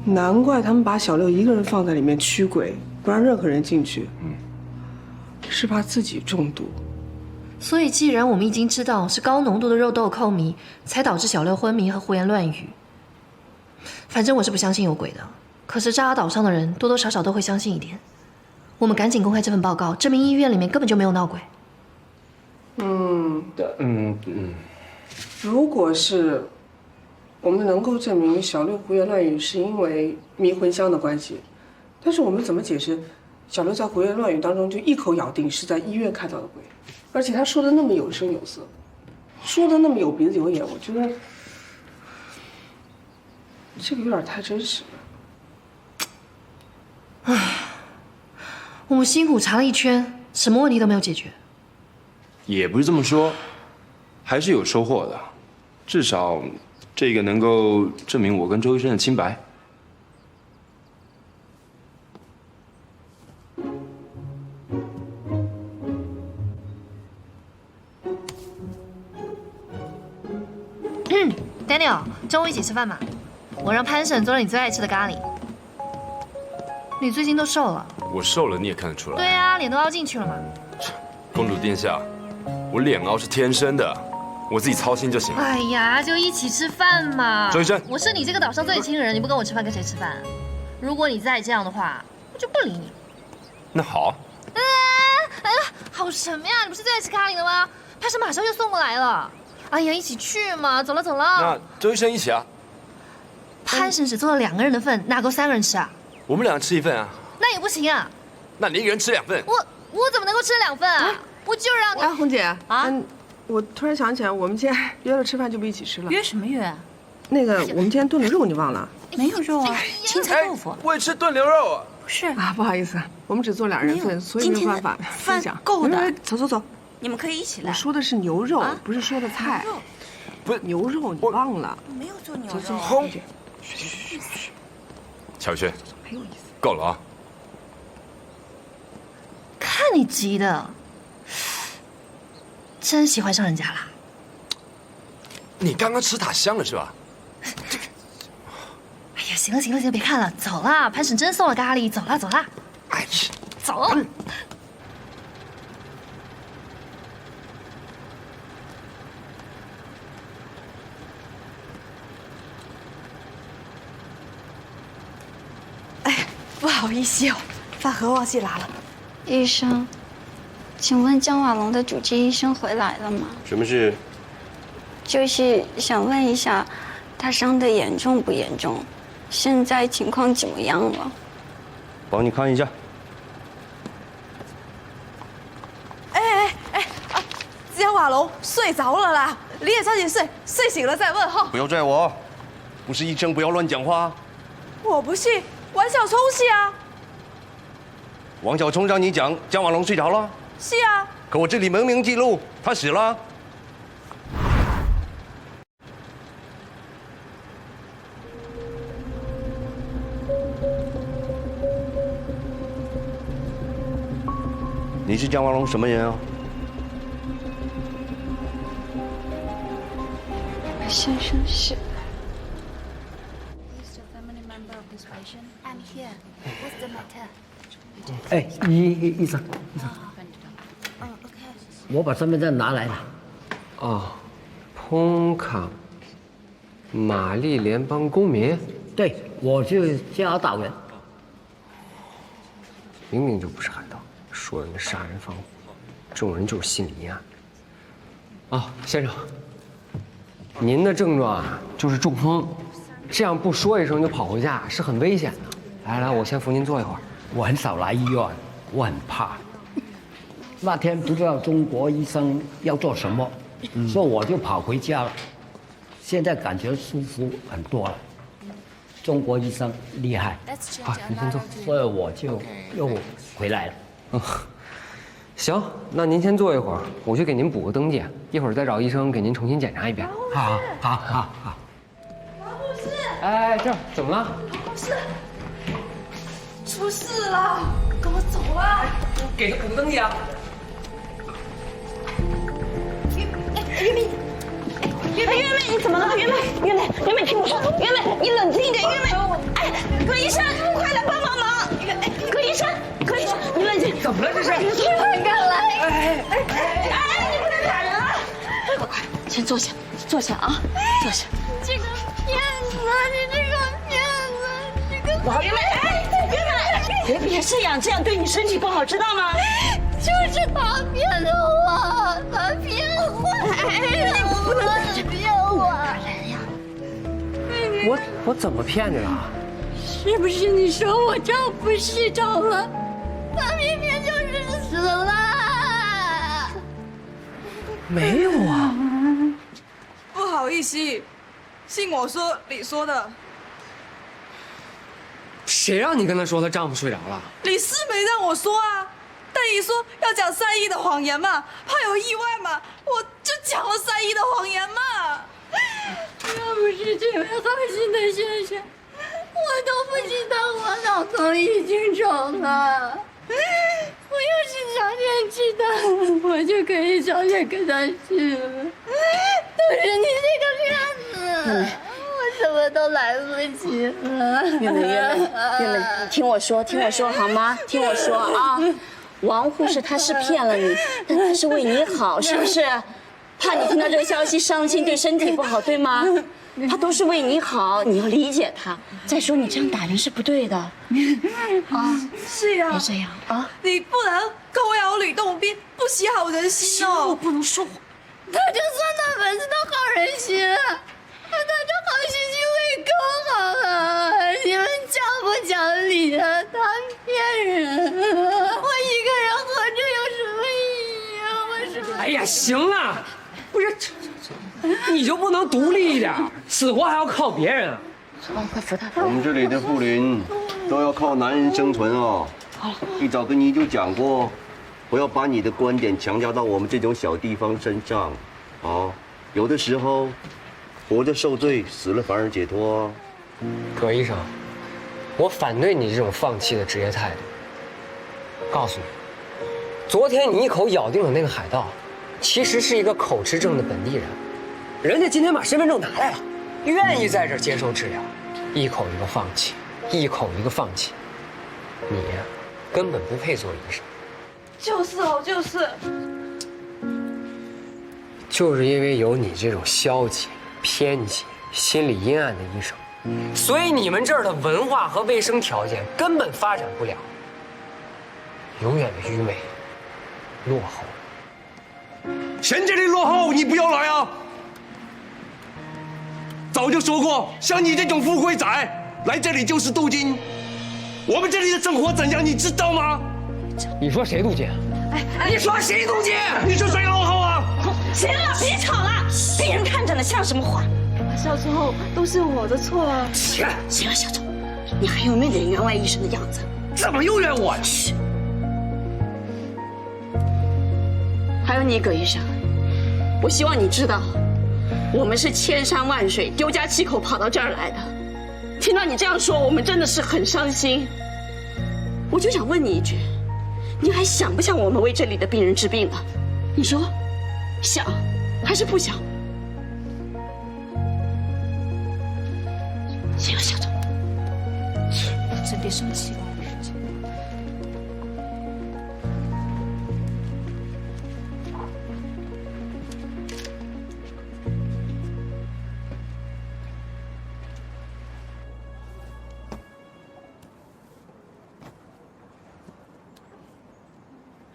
难怪他们把小六一个人放在里面驱鬼，不让任何人进去。是怕自己中毒。所以既然我们已经知道是高浓度的肉豆蔻醚才导致小六昏迷和胡言乱语，反正我是不相信有鬼的。可是扎拉岛上的人多多少少都会相信一点。我们赶紧公开这份报告，证明医院里面根本就没有闹鬼。如果是我们能够证明小六胡言乱语是因为迷魂香的关系，但是我们怎么解释小六在胡言乱语当中就一口咬定是在医院看到的鬼，而且他说的那么有声有色，说的那么有鼻子有眼，我觉得这个有点太真实了。唉，我们辛苦查了一圈，什么问题都没有解决。也不是这么说，还是有收获的，至少这个能够证明我跟周医生的清白。Daniel， 中午一起吃饭嘛？我让潘婶做了你最爱吃的咖喱。你最近都瘦了。我瘦了，你也看得出来。对啊，脸都凹进去了嘛。公主殿下，我脸凹是天生的，我自己操心就行了。哎呀，就一起吃饭嘛。周医生，我是你这个岛上最亲的人，你不跟我吃饭，跟谁吃饭？如果你再这样的话，我就不理你。那好。好什么呀？你不是最爱吃咖喱的吗？潘婶马上就送过来了。哎呀，一起去嘛！走了走了。那周医生一起啊。潘婶只做了2个人的份，哪够3个人吃啊？我们俩吃一份啊。那也不行啊。那你一个人吃2份。我怎么能够吃2份啊？我就让你。哎，红姐啊，我突然想起来，我们今天约了吃饭就不一起吃了。约什么约啊？那个，我们今天炖的肉你忘了？没有肉啊，青菜豆腐。我也吃炖牛肉啊。不是啊，不好意思，我们只做2人份，所以没有办法分享。够的，走，你们可以一起来。我说的是牛肉，不是说的菜。不是牛肉，你忘了？没有做牛肉。走，红。乔宇轩，没有意思。够了啊！看你急的，真喜欢上人家啦？你刚刚吃塔香了是吧？哎呀，行了，别看了，走啦！潘婶真送了咖喱，走啦！哎呀，走。哎，不好意思哦，饭盒忘记拿了。医生，请问江瓦龙的主治医生回来了吗？什么事？就是想问一下，他伤得严重不严重？现在情况怎么样了？帮你看一下。江瓦龙睡着了啦，你也早点睡，睡醒了再问哈。不要拽我，不是医生，不要乱讲话。我不信，王小聪是啊。王小聪让你讲江瓦龙睡着了？是啊。可我这里明明记录他死了。你是江瓦龙什么人啊？我先生是。哎，医生，我把身份证拿来了。哦，彭康，玛丽联邦公民。对，我是加拿大人。明明就不是海盗，说人家杀人放火，这种人就是心理阴暗。哦，先生，您的症状啊就是中风，这样不说一声就跑回家是很危险的。来，我先扶您坐一会儿。我很少来医院，我很怕。那天不知道中国医生要做什么，所以我就跑回家了。现在感觉舒服很多了。中国医生厉害，好，您先坐。所以我就又回来了。行，那您先坐一会儿，我去给您补个登记，一会儿再找医生给您重新检查一遍。好。王护士，哎，这儿怎么了？王护士，出事了，跟我走啊！给他补个登记啊！月妹，你怎么了？月妹，听我说，月妹，你冷静一点，月妹。哎，葛医生，快来帮忙！葛医生，你冷静。怎么了这是？你快来！你不能打人啊！快，先坐下啊，坐下。这个骗子，你这个骗子，这个。月妹，别这样对你身体不好，知道吗？就是他骗的我，他骗我！你不能，你骗我！我怎么骗你了？是不是你说我丈夫失踪了？他明明就是死了。没有啊。不好意思，信我说你说的。谁让你跟他说她丈夫睡着了？你是没让我说啊。但你说要讲3亿的谎言嘛，怕有意外嘛，我就讲了3亿的谎言嘛。要不是这位好心的先生，我都不知道我老公已经走了。我要是早点知道，我就可以早点跟他去了。都是你这个骗子，我什么都来不及了。月妹，听我说好吗？听我说啊。王护士她是骗了你，但她是为你好，是不是？怕你听到这个消息伤心，对身体不好，对吗？她都是为你好，你要理解她。再说你这样打人是不对的。啊，是呀，别这样啊！你不能狗咬吕洞宾，不识好人心哦。我不能说谎。他就算他本身的好人心，他的好心就会更好了。你们讲不讲理的，他骗人！我一个人活着有什么意义啊？我是……哎呀，行了，不是你就不能独立一点？死活还要靠别人啊？快扶他！我们这里的妇女都要靠男人生存哦。一早跟你就讲过，不要把你的观点强加到我们这种小地方身上。啊，有的时候，活着受罪，死了反而解脱。葛医生，我反对你这种放弃的职业态度。告诉你，昨天你一口咬定了那个海盗，其实是一个口吃症的本地人，人家今天把身份证拿来了，愿意在这儿接受治疗，一口一个放弃，一口一个放弃。你呀，根本不配做医生。就是哦，就是因为有你这种消极、偏激、心理阴暗的医生，所以你们这儿的文化和卫生条件根本发展不了，永远的愚昧、落后。现在的落后你不要来啊！早就说过，像你这种富贵仔来这里就是镀金。我们这里的生活怎样，你知道吗？你说谁镀金？你说谁镀金？你说谁落后啊？行了，别吵了，病人看着呢，像什么话？小周，都是我的错啊！行了，小周，你还有没点员外医生的样子？怎么又怨我呀？还有你，葛医生，我希望你知道，我们是千山万水丢家弃口跑到这儿来的。听到你这样说，我们真的是很伤心。我就想问你一句，你还想不想我们为这里的病人治病呢？你说，想还是不想？行了，小周，真别生气了。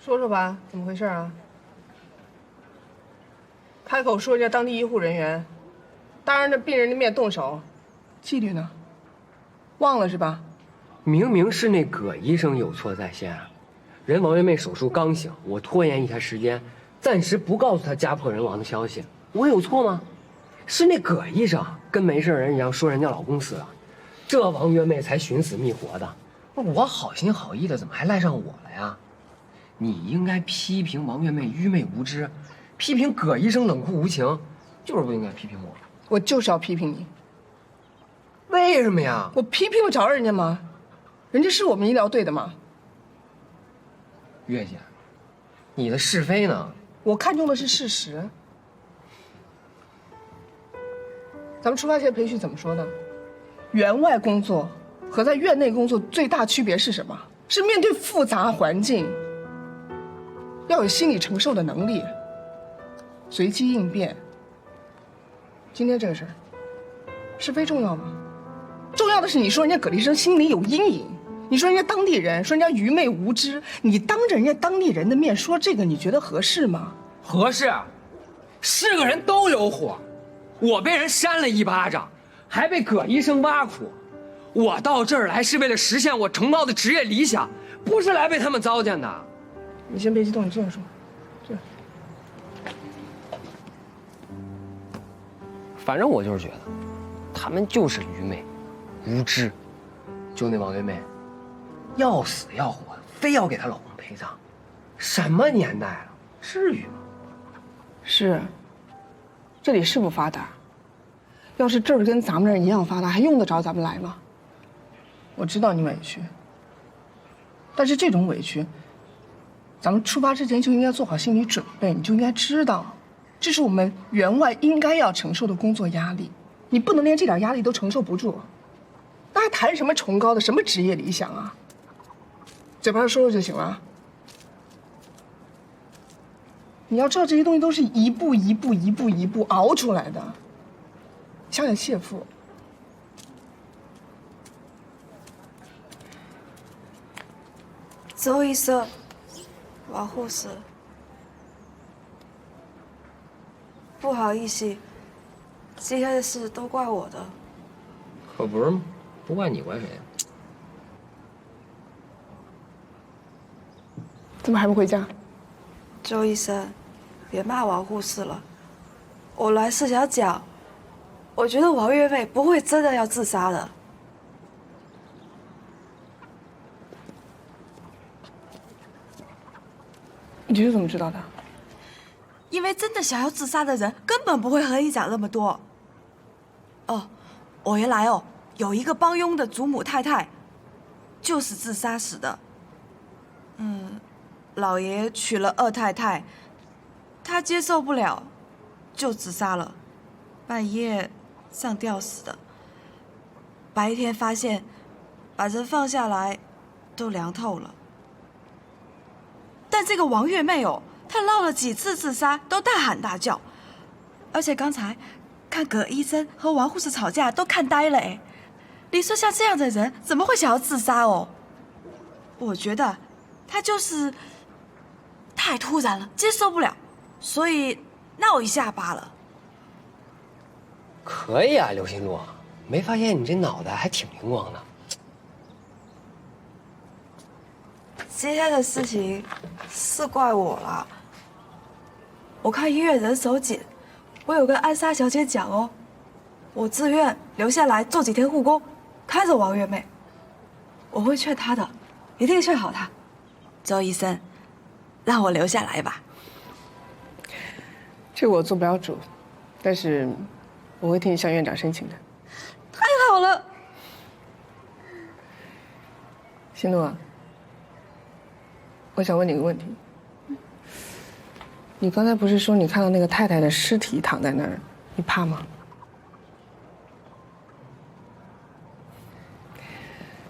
说说吧，怎么回事啊？开口说人家当地医护人员，当着病人的面动手，纪律呢？忘了是吧？明明是那葛医生有错在先啊！人王月妹手术刚醒，我拖延一下时间，暂时不告诉她家破人亡的消息，我有错吗？是那葛医生跟没事人一样说人家老公死了，这王月妹才寻死觅活的。我好心好意的，怎么还赖上我了呀？你应该批评王月妹愚昧无知，批评葛医生冷酷无情，就是不应该批评我。我就是要批评你。为什么呀？我批评得着人家吗？人家是我们医疗队的吗？月姐，你的是非呢？我看重的是事实。咱们出发前培训怎么说的？院外工作和在院内工作最大区别是什么？是面对复杂环境，要有心理承受的能力，随机应变。今天这个事儿，是非重要吗？重要的是你说人家葛医生心里有阴影，你说人家当地人，说人家愚昧无知，你当着人家当地人的面说这个，你觉得合适吗？合适，是个人都有火，我被人扇了一巴掌，还被葛医生挖苦。我到这儿来是为了实现我承包的职业理想，不是来被他们糟践的。你先别激动，你坐着说。坐着。反正我就是觉得，他们就是愚昧、无知。就那王月妹，要死要活的，非要给她老公陪葬。什么年代了，至于吗？是，这里是不发达。要是这儿跟咱们这儿一样发达，还用得着咱们来吗？我知道你委屈，但是这种委屈，咱们出发之前就应该做好心理准备，你就应该知道，这是我们员外应该要承受的工作压力。你不能连这点压力都承受不住，那还谈什么崇高的什么职业理想啊？嘴巴上说说就行了。你要知道，这些东西都是一步一步、一步一步熬出来的。想想谢父。周医生，王护士，不好意思，今天的事都怪我的。可不是吗？不怪你怪谁？怎么还不回家？周医生，别骂王护士了，我来是想讲，我觉得王月妹不会真的要自杀的。你是怎么知道的？因为真的想要自杀的人根本不会和你讲那么多。哦，我原来有一个帮佣的祖母太太，就是自杀死的。老爷娶了二太太，他接受不了，就自杀了，半夜上吊死的。白天发现，把人放下来，都凉透了。但这个王月妹她闹了几次自杀，都大喊大叫，而且刚才看葛医生和王护士吵架，都看呆了哎。你说像这样的人，怎么会想要自杀哦？我觉得她就是太突然了，接受不了，所以闹一下罢了。可以啊，刘心路，没发现你这脑袋还挺灵光的。今天的事情是怪我了。我看医院人手紧，我有跟安莎小姐讲我自愿留下来做几天护工，看着王月妹。我会劝她的，一定劝好她。周医生，让我留下来吧。这我做不了主，但是我会替你向院长申请的。太好了。心路啊，我想问你个问题。你刚才不是说你看到那个太太的尸体躺在那儿，你怕吗？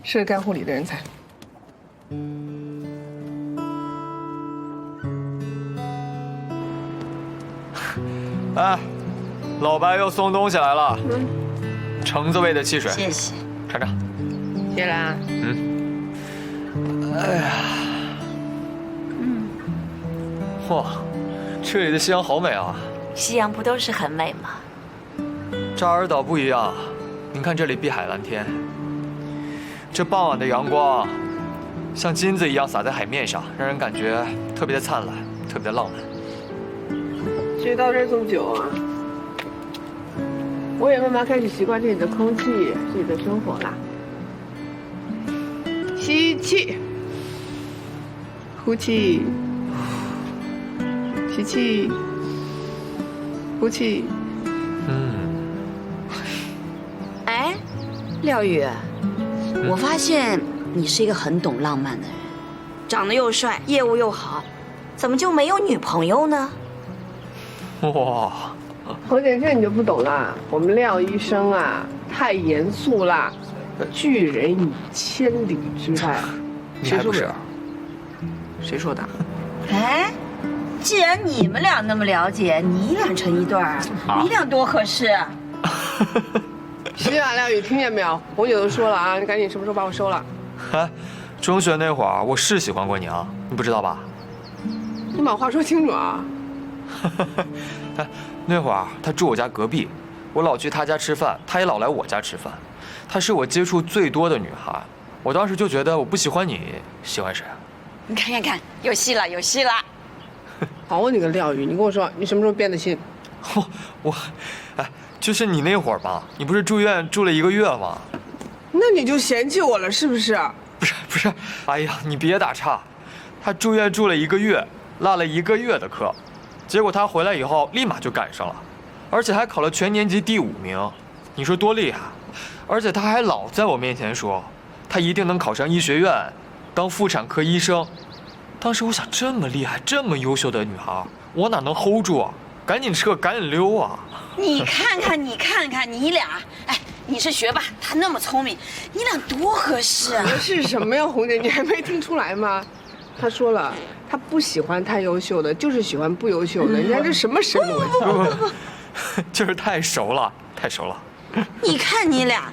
是个干护理的人才。哎，老白又送东西来了。橙子味的汽水，谢谢。尝尝。谢啦。哎呀。哇，这里的夕阳好美啊！夕阳不都是很美吗？扎尔岛不一样，您看这里碧海蓝天，这傍晚的阳光像金子一样洒在海面上，让人感觉特别的灿烂，特别的浪漫。去到这儿这么久啊，我也慢慢开始习惯这里的空气，这里的生活啦。吸气，呼气。吸气，呼气。哎，廖宇，我发现你是一个很懂浪漫的人，长得又帅，业务又好，怎么就没有女朋友呢？哇，侯姐，这你就不懂啦。我们廖医生啊，太严肃啦，拒人以千里之外。谁说的？谁说的？哎。既然你们俩那么了解，你俩成一对儿，你俩多合适。是啊，廖宇，听见没有？红姐都说了啊，你赶紧什么时候把我收了？哎，中学那会儿我是喜欢过你啊，你不知道吧？你把话说清楚啊！哎，那会儿他住我家隔壁，我老去他家吃饭，他也老来我家吃饭。她是我接触最多的女孩，我当时就觉得我不喜欢你，喜欢谁啊？你看看看，有戏了，有戏了！好，我你个廖宇，你跟我说，你什么时候变的心？哎，就是你那会儿吧，你不是住院住了1个月吗？那你就嫌弃我了是不是？不是，哎呀，你别打岔。他住院住了1个月，落了1个月的课，结果他回来以后立马就赶上了，而且还考了全年级第5名，你说多厉害？而且他还老在我面前说，他一定能考上医学院，当妇产科医生。当时我想，这么厉害、这么优秀的女孩，我哪能 hold 住啊？赶紧撤，赶紧溜啊！你看看，你俩，哎，你是学霸，他那么聪明，你俩多合适啊！合适什么呀，红姐，你还没听出来吗？他说了，他不喜欢太优秀的，就是喜欢不优秀的。你看这什么审美？不，就是太熟了，太熟了。你看你俩，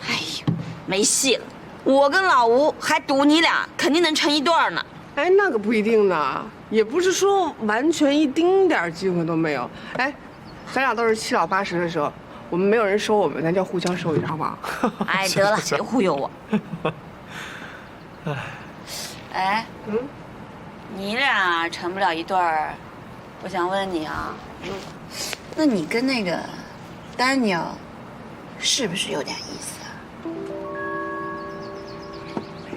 哎呦，没戏了。我跟老吴还赌你俩肯定能成一对呢。哎，那可不一定呢，也不是说完全一丁点机会都没有。哎，咱俩都是7老8十的时候，我们没有人收我们，咱就互相收一下，好不好？哎，得了，别忽悠我。哎，你俩成不了一对儿。我想问你啊，那你跟那个丹尼尔是不是有点意思啊？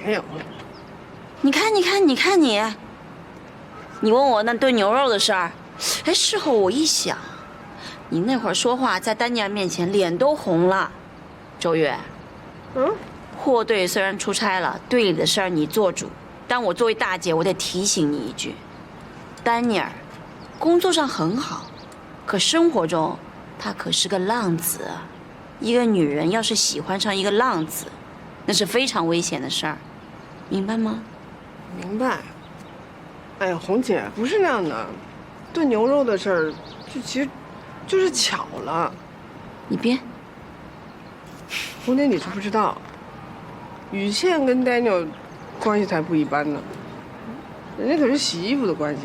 没有。你看你，你问我那炖牛肉的事儿，哎，事后我一想，你那会儿说话在丹尼尔面前脸都红了。周月，货队虽然出差了，队里的事儿你做主，但我作为大姐，我得提醒你一句，丹尼尔工作上很好，可生活中他可是个浪子啊。一个女人要是喜欢上一个浪子，那是非常危险的事儿，明白吗？明白。哎呀，红姐不是那样的，炖牛肉的事儿，其实就是巧了。你编。红姐，你是不知道，雨倩跟 Daniel 关系才不一般呢，人家可是洗衣服的关系。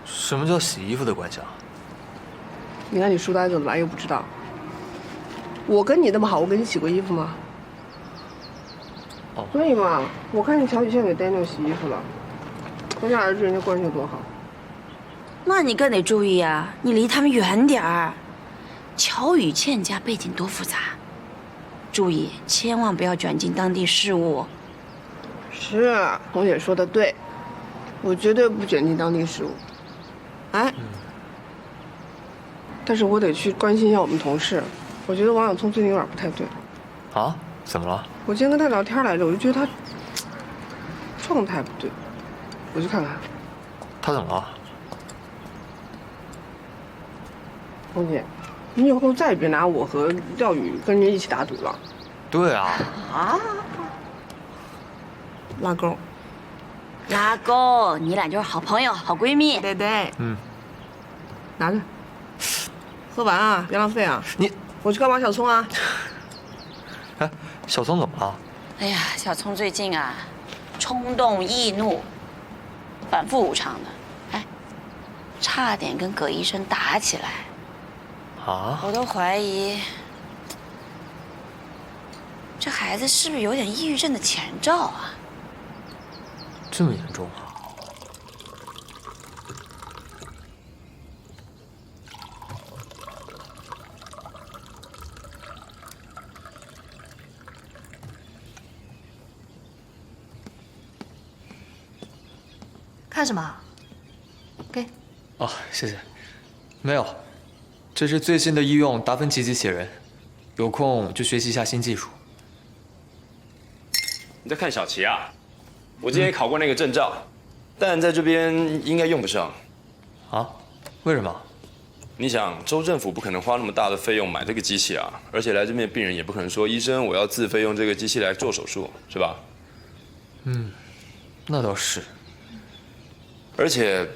什么叫洗衣服的关系啊？你看你书呆子来又不知道。我跟你那么好，我给你洗过衣服吗？所以嘛，我看见乔雨倩给 Daniel 洗衣服了，可想而知人家关系有多好。那你更得注意啊，你离他们远点儿。乔雨倩家背景多复杂，注意千万不要卷进当地事务。是，红姐说的对，我绝对不卷进当地事务。哎，但是我得去关心一下我们同事，我觉得王小聪最近有点不太对。啊？怎么了？我今天跟他聊天来着，我就觉得他状态不对，我去看看。他怎么了？红姐，你以后再也别拿我和廖宇跟人一起打赌了。对啊。啊？拉钩。拉钩，你俩就是好朋友、好闺蜜。对。拿着。喝完啊，别浪费啊。我去干王小聪啊。哎，小聪怎么了？哎呀，小聪最近啊，冲动易怒，反复无常的，哎，差点跟葛医生打起来。啊？我都怀疑，这孩子是不是有点抑郁症的前兆啊？这么严重啊？看什么？给。哦，谢谢。没有，这是最新的医用达芬奇机器人，有空就学习一下新技术。你在看小齐啊？我今天考过那个证照，但在这边应该用不上。啊？为什么？你想，州政府不可能花那么大的费用买这个机器啊，而且来这边的病人也不可能说医生我要自费用这个机器来做手术，是吧？那倒是。而且，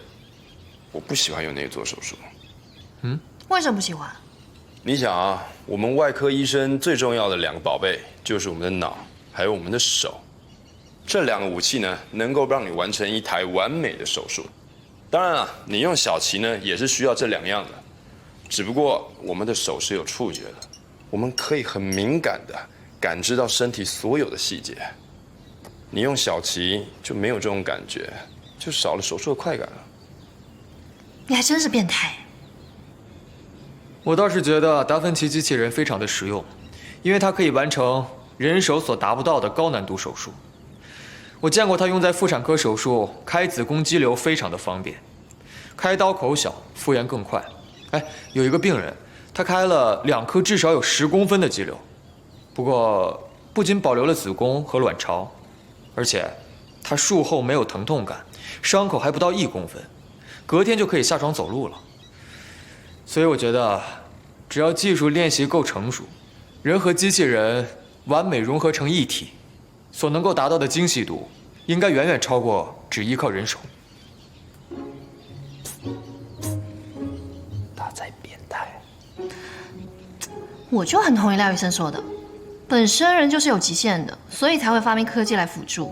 我不喜欢用那个做手术。为什么不喜欢？你想啊，我们外科医生最重要的2个宝贝就是我们的脑，还有我们的手。这2个武器呢，能够让你完成一台完美的手术。当然了，你用小齐呢，也是需要这2样的。只不过我们的手是有触觉的，我们可以很敏感的感知到身体所有的细节。你用小齐就没有这种感觉。就少了手术的快感了。你还真是变态。我倒是觉得达芬奇机器人非常的实用，因为它可以完成人手所达不到的高难度手术。我见过它用在妇产科手术，开子宫肌瘤非常的方便，开刀口小，复原更快。哎，有一个病人，他开了2颗至少有10公分的肌瘤，不过不仅保留了子宫和卵巢，而且他术后没有疼痛感。伤口还不到1公分，隔天就可以下床走路了。所以我觉得，只要技术练习够成熟，人和机器人完美融合成一体，所能够达到的精细度，应该远远超过只依靠人手。他在变态。我就很同意廖医生说的，本身人就是有极限的，所以才会发明科技来辅助。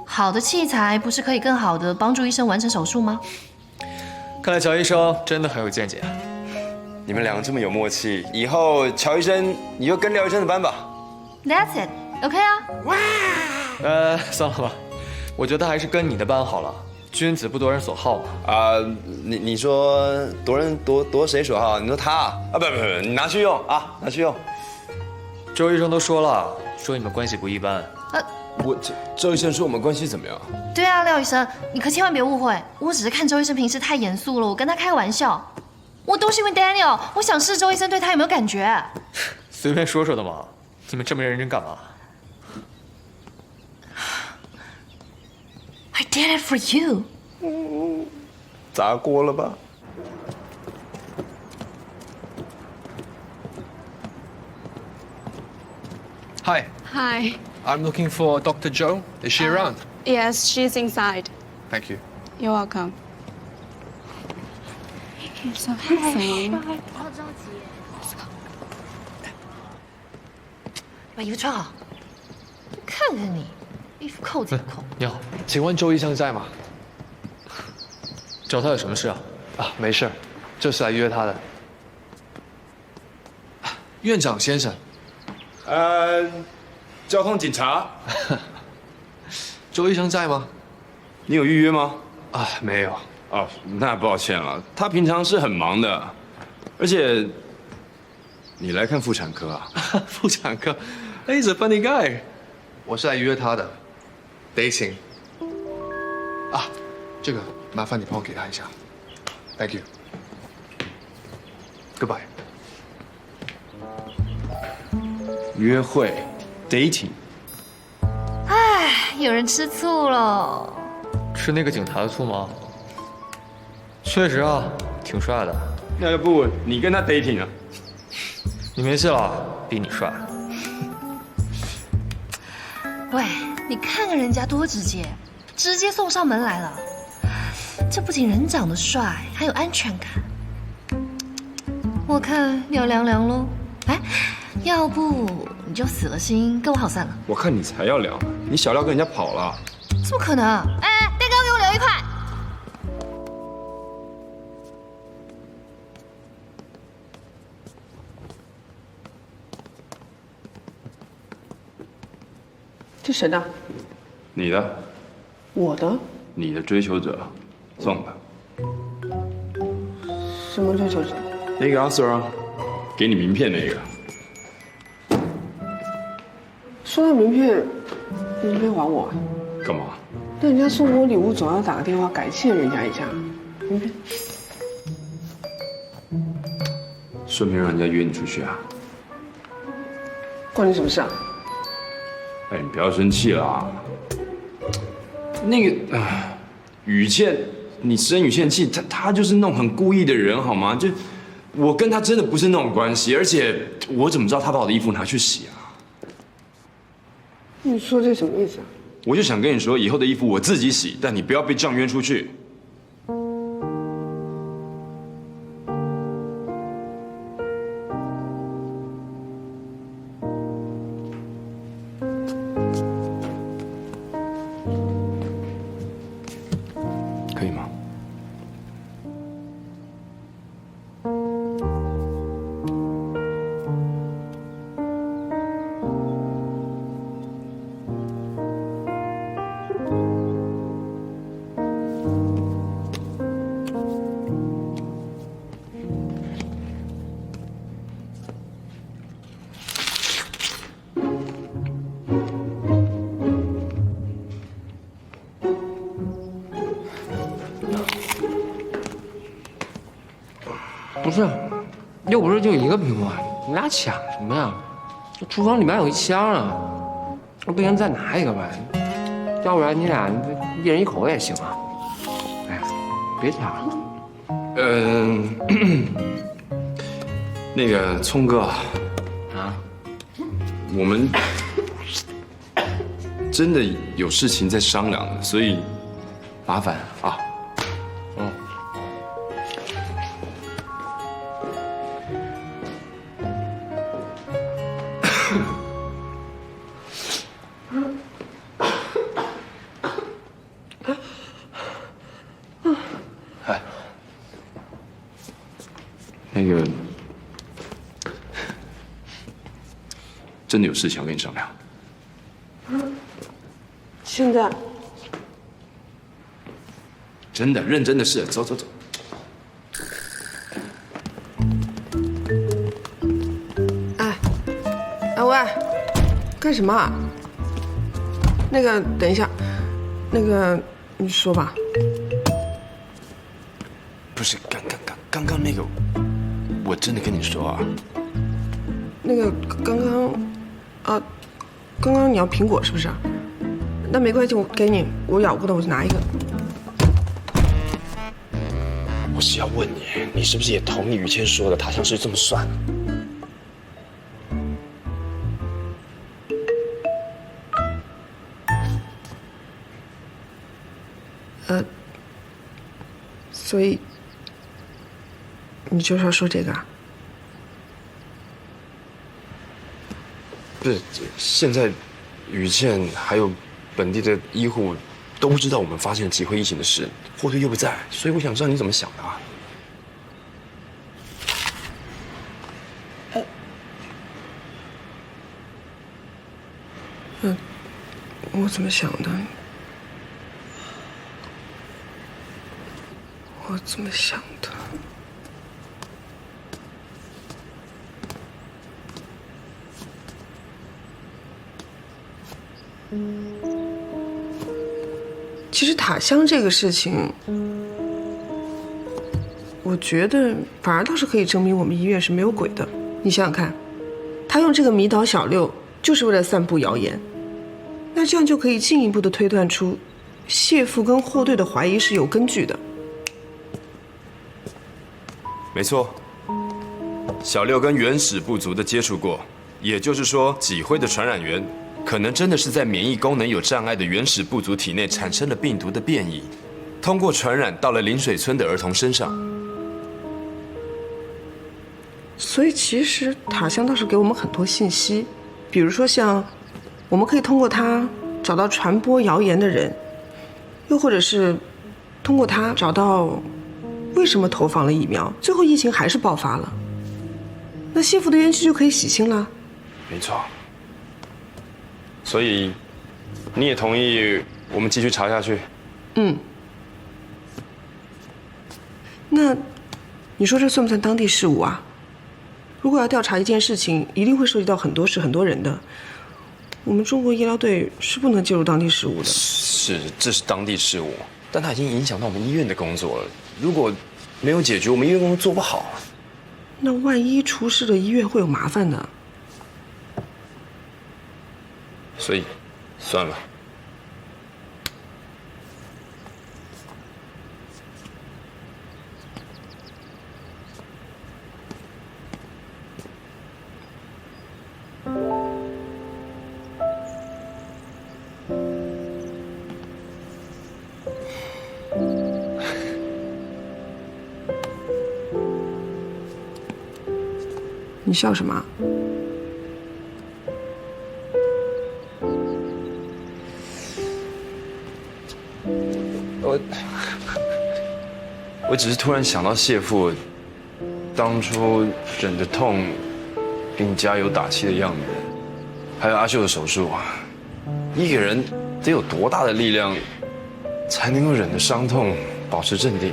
好的器材不是可以更好的帮助医生完成手术吗？看来乔医生真的很有见解啊！你们2个这么有默契，以后乔医生你就跟廖医生的班吧。That's it, OK 啊？算了吧，我觉得还是跟你的班好了，君子不夺人所好嘛。你说夺人夺谁所好？你说他啊？不，你拿去用啊，拿去用。周医生都说了，说你们关系不一般。周医生说我们关系怎么样？对啊，廖医生，你可千万别误会，我只是看周医生平时太严肃了，我跟他开玩笑。我都是因为 Daniel， 我想试周医生对他有没有感觉。随便说说的嘛，你们这么认真干嘛？ I did it for you。砸锅了吧？ Hi. Hi. I'm looking for Dr. Zhou. Is she around? Yes, she's inside. Thank you. You're welcome. You're so handsome. 把衣服穿好。看看你，衣服扣子也扣。你好，请问周医生在吗？找他有什么事啊？没事，就是来约他的。院长先生。交通警察。周医生在吗？你有预约吗？没有。哦，那抱歉了，他平常是很忙的，而且你来看妇产科啊？妇产科 ，He's a funny guy。我是来约他的 ，dating。这个麻烦你帮我给他一下 ，Thank you。Goodbye。约会 ，dating。唉，有人吃醋了。吃那个警察的醋吗？确实啊，挺帅的。那要不你跟他 dating 啊？你没戏了，比你帅。喂，你看看人家多直接，直接送上门来了。这不仅人长得帅，还有安全感。我看要凉凉喽。哎，要不你就死了心，跟我好散了。我看你才要凉，你小料跟人家跑了。怎么可能？哎，蛋糕给我留一块。这谁的？你的，我的。你的追求者，送的。什么追求者？那个阿 Sir 啊，给你名片那个。说到名片，你没还我？干嘛？那人家送我礼物，总要打个电话感谢人家一下。名片。顺便让人家约你出去啊？关你什么事啊？哎，你不要生气啦。那个，雨倩，你生雨倩气，他就是那种很故意的人，好吗？就我跟他真的不是那种关系，而且我怎么知道他把我的衣服拿去洗啊？你说这什么意思啊？我就想跟你说，以后的衣服我自己洗，但你不要被这样约出去。可以吗？不是，又不是就一个苹果，你俩抢什么呀？这厨房里面有一箱啊，不行再拿一个吧，要不然你俩一人一口也行啊。哎，别抢。那个聪哥啊，我们真的有事情在商量的，所以麻烦啊。那个，真的有事情要跟你商量。现在？真的认真的事，走走走。哎喂，干什么啊？那个，等一下，那个，你说吧。不是，刚刚那个，我真的跟你说啊。那个刚刚你要苹果是不是？那没关系，我给你，我咬过的我就拿一个。我是要问你，你是不是也同意于谦说的，塔香是这么算？所以你就是要说这个啊？不是，现在于倩还有本地的医护都不知道我们发现了集会疫情的事，霍队又不在，所以我想知道你怎么想的啊？我怎么想的？我怎么想的？其实塔香这个事情，我觉得反而倒是可以证明我们医院是没有鬼的。你想想看，他用这个迷倒小六，就是为了散布谣言。那这样就可以进一步的推断出，谢父跟霍队的怀疑是有根据的。没错，小六跟原始部族的接触过，也就是说，脊灰的传染源可能真的是在免疫功能有障碍的原始部族体内产生了病毒的变异，通过传染到了临水村的儿童身上。所以其实塔香倒是给我们很多信息，比如说像我们可以通过它找到传播谣言的人，又或者是通过它找到为什么投放了疫苗，最后疫情还是爆发了，那谢父的冤屈就可以洗清了。没错。所以你也同意我们继续查下去？嗯。那你说这算不算当地事务啊？如果要调查一件事情，一定会涉及到很多事、很多人的。我们中国医疗队是不能介入当地事务的。是，这是当地事务，但它已经影响到我们医院的工作了。如果没有解决，我们医院工作做不好。那万一出事了，医院会有麻烦的。所以，算了。你笑什么？我只是突然想到谢父当初忍着痛给你加油打气的样子，还有阿秀的手术，一个人得有多大的力量，才能够忍着伤痛保持镇定？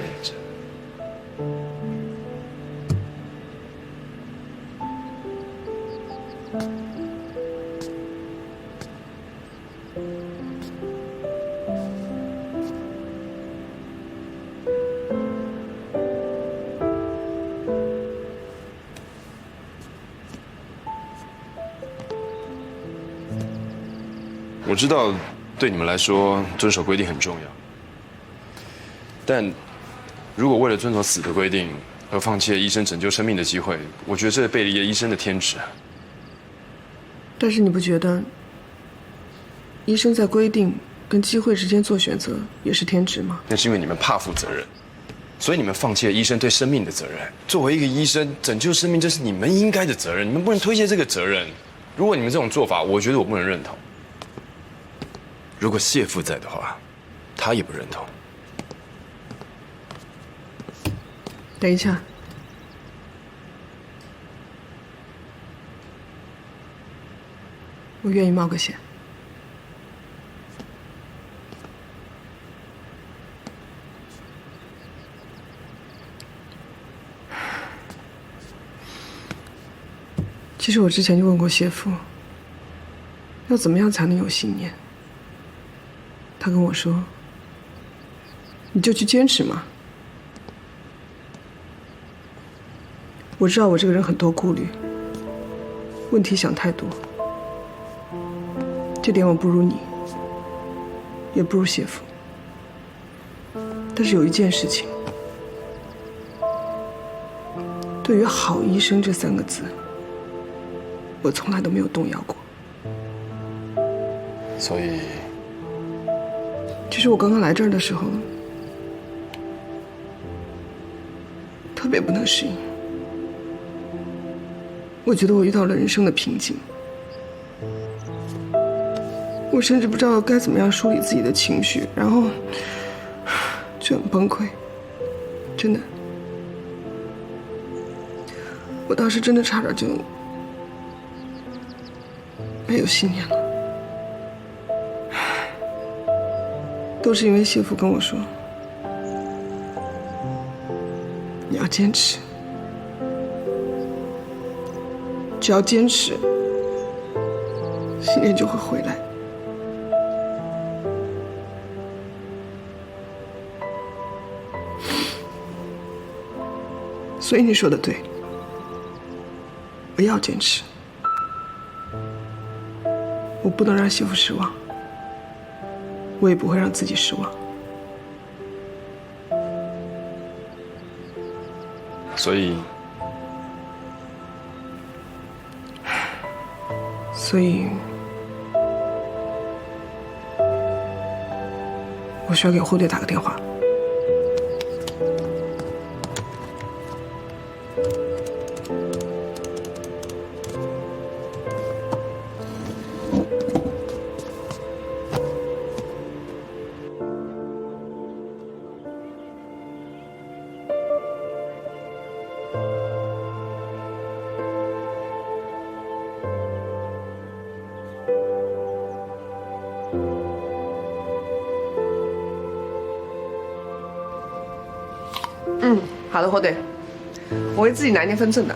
我知道，对你们来说遵守规定很重要，但如果为了遵守死的规定而放弃了医生拯救生命的机会，我觉得这背离了医生的天职。但是你不觉得，医生在规定跟机会之间做选择也是天职吗？那是因为你们怕负责任，所以你们放弃了医生对生命的责任。作为一个医生，拯救生命这是你们应该的责任，你们不能推卸这个责任。如果你们这种做法，我觉得我不能认同。如果谢父在的话，他也不认同。等一下，我愿意冒个险。其实我之前就问过谢父，要怎么样才能有信念？他跟我说，你就去坚持嘛。我知道我这个人很多顾虑，问题想太多，这点我不如你，也不如谢父。但是有一件事情，对于好医生这3个字，我从来都没有动摇过。所以，其实我刚刚来这儿的时候，特别不能适应。我觉得我遇到了人生的瓶颈，我甚至不知道该怎么样梳理自己的情绪，然后就很崩溃，真的。我当时真的差点就没有信念了，都是因为谢父跟我说，你要坚持。只要坚持，信念就会回来。所以你说的对，我要坚持，我不能让媳妇失望，我也不会让自己失望。所以我需要给护队打个电话。好的，霍队，我会自己拿捏分寸的。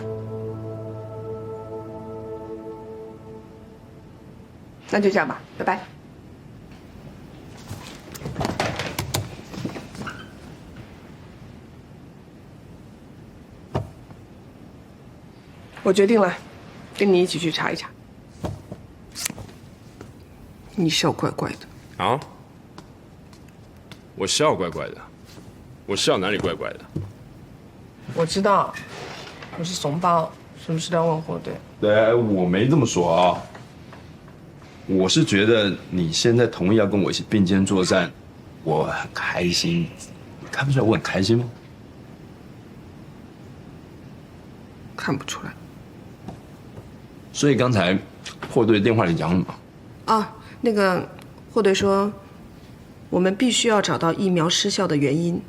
那就这样吧，拜拜。我决定了，跟你一起去查一查。你笑怪怪的啊？我笑怪怪的，我笑哪里怪怪的？我知道，我是怂包，什么事都要问霍队。对，我没这么说啊。我是觉得你现在同意要跟我一起并肩作战，我很开心。你看不出来我很开心吗？看不出来。所以刚才霍队电话里讲什么？啊，那个霍队说，我们必须要找到疫苗失效的原因。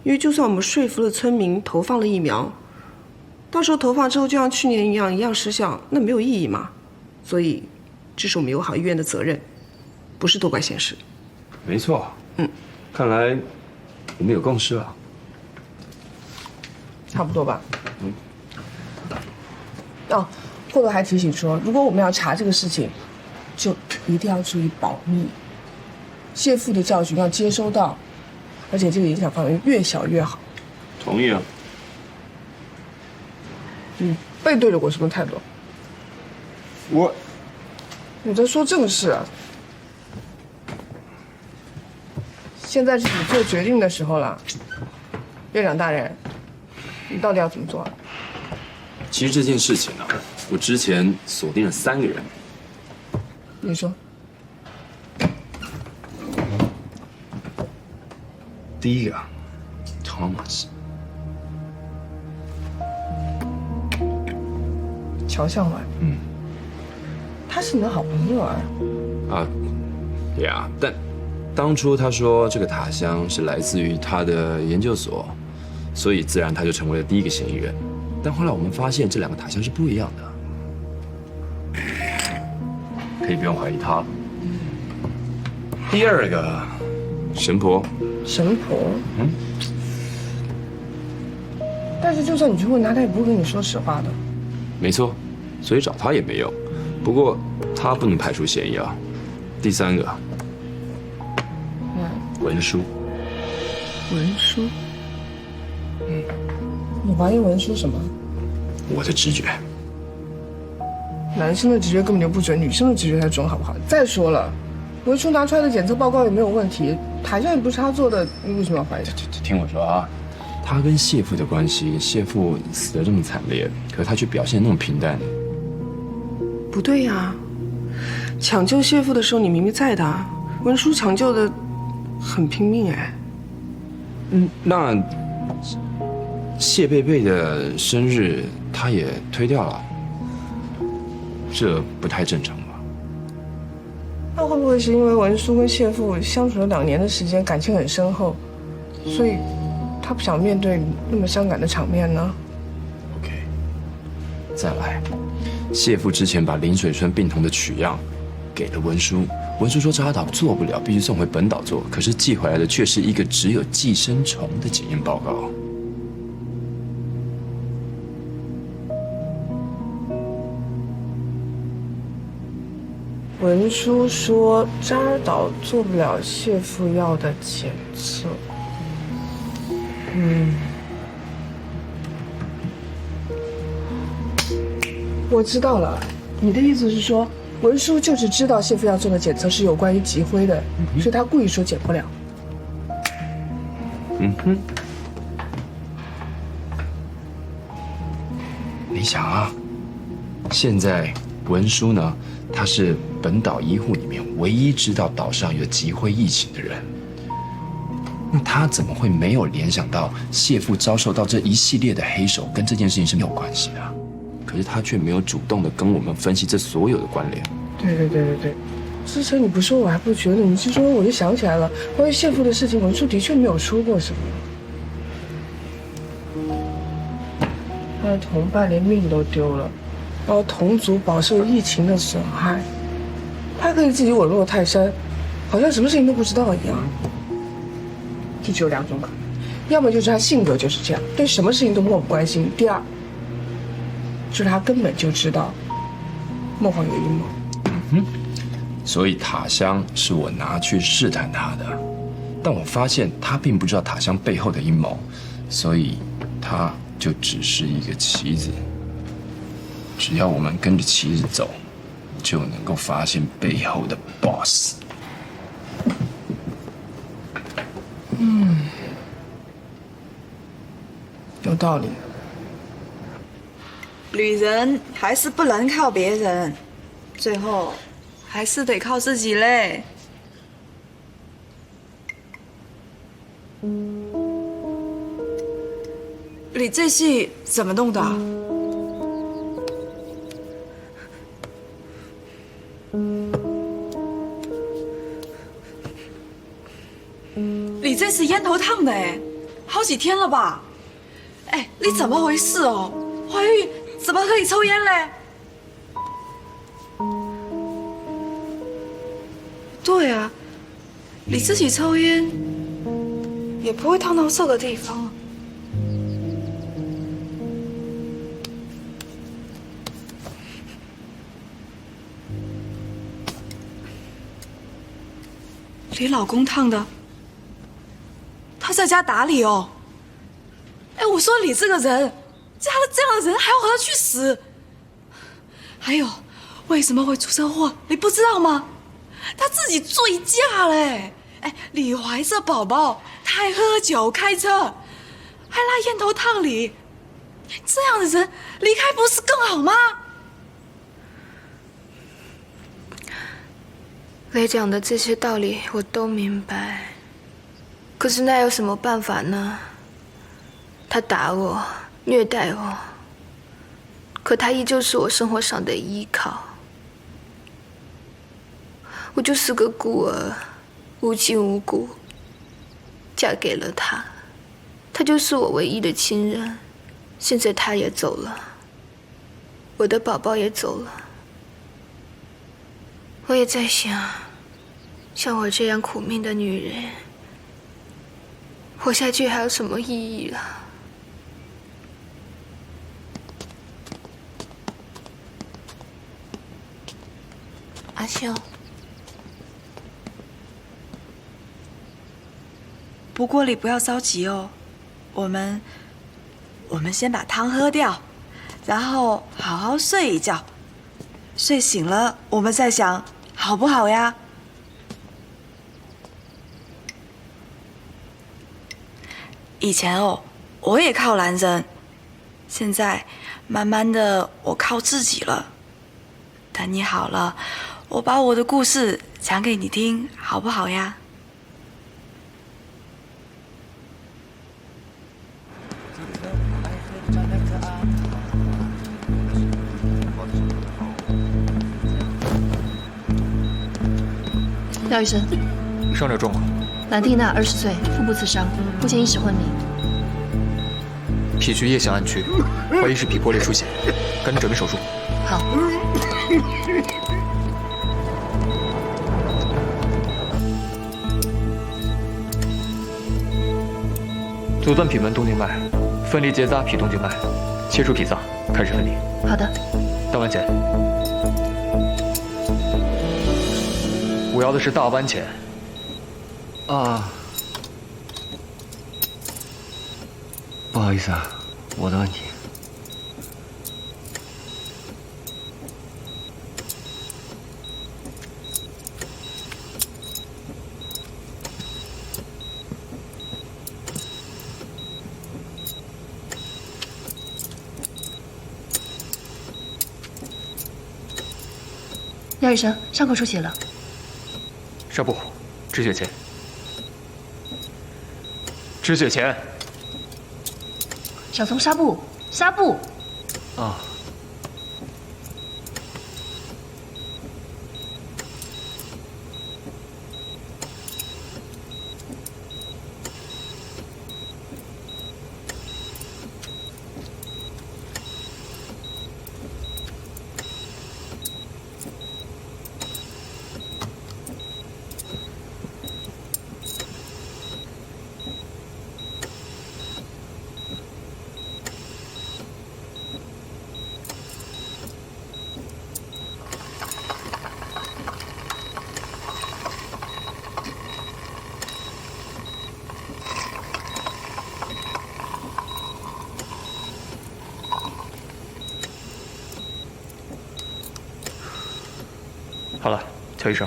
因为就算我们说服了村民投放了疫苗，到时候投放之后就像去年一样失效，那没有意义嘛。所以，这是我们友好医院的责任，不是多管闲事。没错。看来我们有共识了。差不多吧。哦，霍队还提醒说，如果我们要查这个事情，就一定要注意保密。谢父的教训要接收到。而且这个影响范围越小越好。同意啊。你背对着我什么态度？我在说正事啊。现在是你做决定的时候了，院长大人，你到底要怎么做？其实这件事情呢，我之前锁定了3个人。你说。第一个 ，Thomas， 乔向晚，他是你的好朋友啊。啊，呀，但当初他说这个塔香是来自于他的研究所，所以自然他就成为了第一个嫌疑人。但后来我们发现这2个塔香是不一样的，可以不用怀疑他了。第二个，神婆。神婆？但是就算你去问他，他也不会跟你说实话的。没错，所以找他也没用。不过他不能排除嫌疑啊。第3个，文书。文书？你怀疑文书什么？我的直觉。男生的直觉根本就不准，女生的直觉才准，好不好？再说了，文书拿出来的检测报告也没有问题，塔香也不是他做的，你为什么要怀疑？听我说啊，他跟谢父的关系，谢父死得这么惨烈，可他却表现那么平淡。不对呀，抢救谢父的时候你明明在的，文书抢救的很拼命哎。那谢贝贝的生日他也推掉了，这不太正常吧？那会不会是因为文书跟谢父相处了2年的时间，感情很深厚，所以他不想面对那么伤感的场面呢 ？OK， 再来，谢父之前把林水春病童的取样给了文书，文书说扎导做不了，必须送回本岛做，可是寄回来的却是一个只有寄生虫的检验报告。文书说扎导做不了谢父要的检测。我知道了，你的意思是说，文书就是知道谢父要做的检测是有关于脊灰的，所以他故意说检不了。你想啊，现在文书呢，他是本岛医护里面唯一知道岛上有脊灰疫情的人，那他怎么会没有联想到谢父遭受到这一系列的黑手跟这件事情是没有关系的？可是他却没有主动的跟我们分析这所有的关联。对，之前你不说我还不觉得，你是说我就想起来了，关于谢父的事情，文书的确没有说过什么。他的同伴连命都丢了，然后同族饱受疫情的损害，他可以自己稳落泰山，好像什么事情都不知道一样。就只有2种可能，要么就是他性格就是这样，对什么事情都漠不关心；第二，就是他根本就知道孟晃有阴谋。所以塔香是我拿去试探他的，但我发现他并不知道塔香背后的阴谋，所以他就只是一个棋子。只要我们跟着棋子走，就能够发现背后的 boss。有道理。女人还是不能靠别人，最后还是得靠自己嘞。你这戏怎么弄的？你这是烟头烫的哎，好几天了吧？哎，你怎么回事哦？怀孕怎么可以抽烟嘞？对啊，你自己抽烟也不会烫到这个地方。你老公烫的？他在家打理哦。哎，我说你这个人，嫁了这样的人还要和他去死？还有，为什么会出车祸？你不知道吗？他自己醉驾嘞！哎，你怀着宝宝，他还喝酒开车，还拉烟头烫你，这样的人离开不是更好吗？雷讲的这些道理我都明白，可是那有什么办法呢？他打我，虐待我，可他依旧是我生活上的依靠。我就是个孤儿，无亲无故，嫁给了他，他就是我唯一的亲人。现在他也走了，我的宝宝也走了。我也在想，像我这样苦命的女人，活下去还有什么意义了？阿秋，不过你不要着急哦，我们先把汤喝掉，然后好好睡一觉，睡醒了我们再想，好不好呀？以前哦，我也靠男人，现在慢慢的我靠自己了。等你好了，我把我的故事讲给你听，好不好呀？廖医生，伤者状况：兰蒂娜20岁，腹部刺伤，目前意识昏迷。脾区腋下暗区，怀疑是脾破裂出血，赶紧准备手术。好。阻断脾门动静脉，分离结扎脾动静脉，切除脾脏，开始分离。好的。大弯前。我要的是大弯前。啊，不好意思啊，我的问题。廖医生，伤口出血了。纱布，止血钳。止血钳。小丛纱布，纱布。啊。好了，乔医生，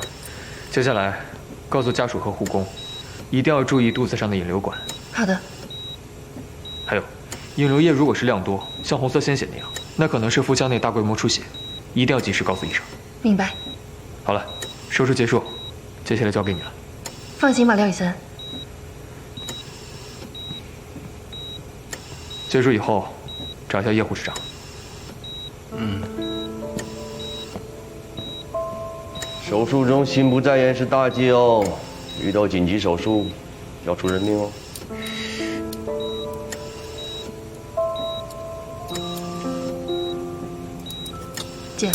接下来告诉家属和护工，一定要注意肚子上的引流管。好的。还有，引流液如果是量多，像红色鲜血那样，那可能是腹腔内大规模出血，一定要及时告诉医生。明白。好了，手术结束，接下来交给你了。放心吧，廖医生。结束以后，找一下叶护士长。嗯。手术中心不在焉是大忌哦，遇到紧急手术要出人命哦。姐。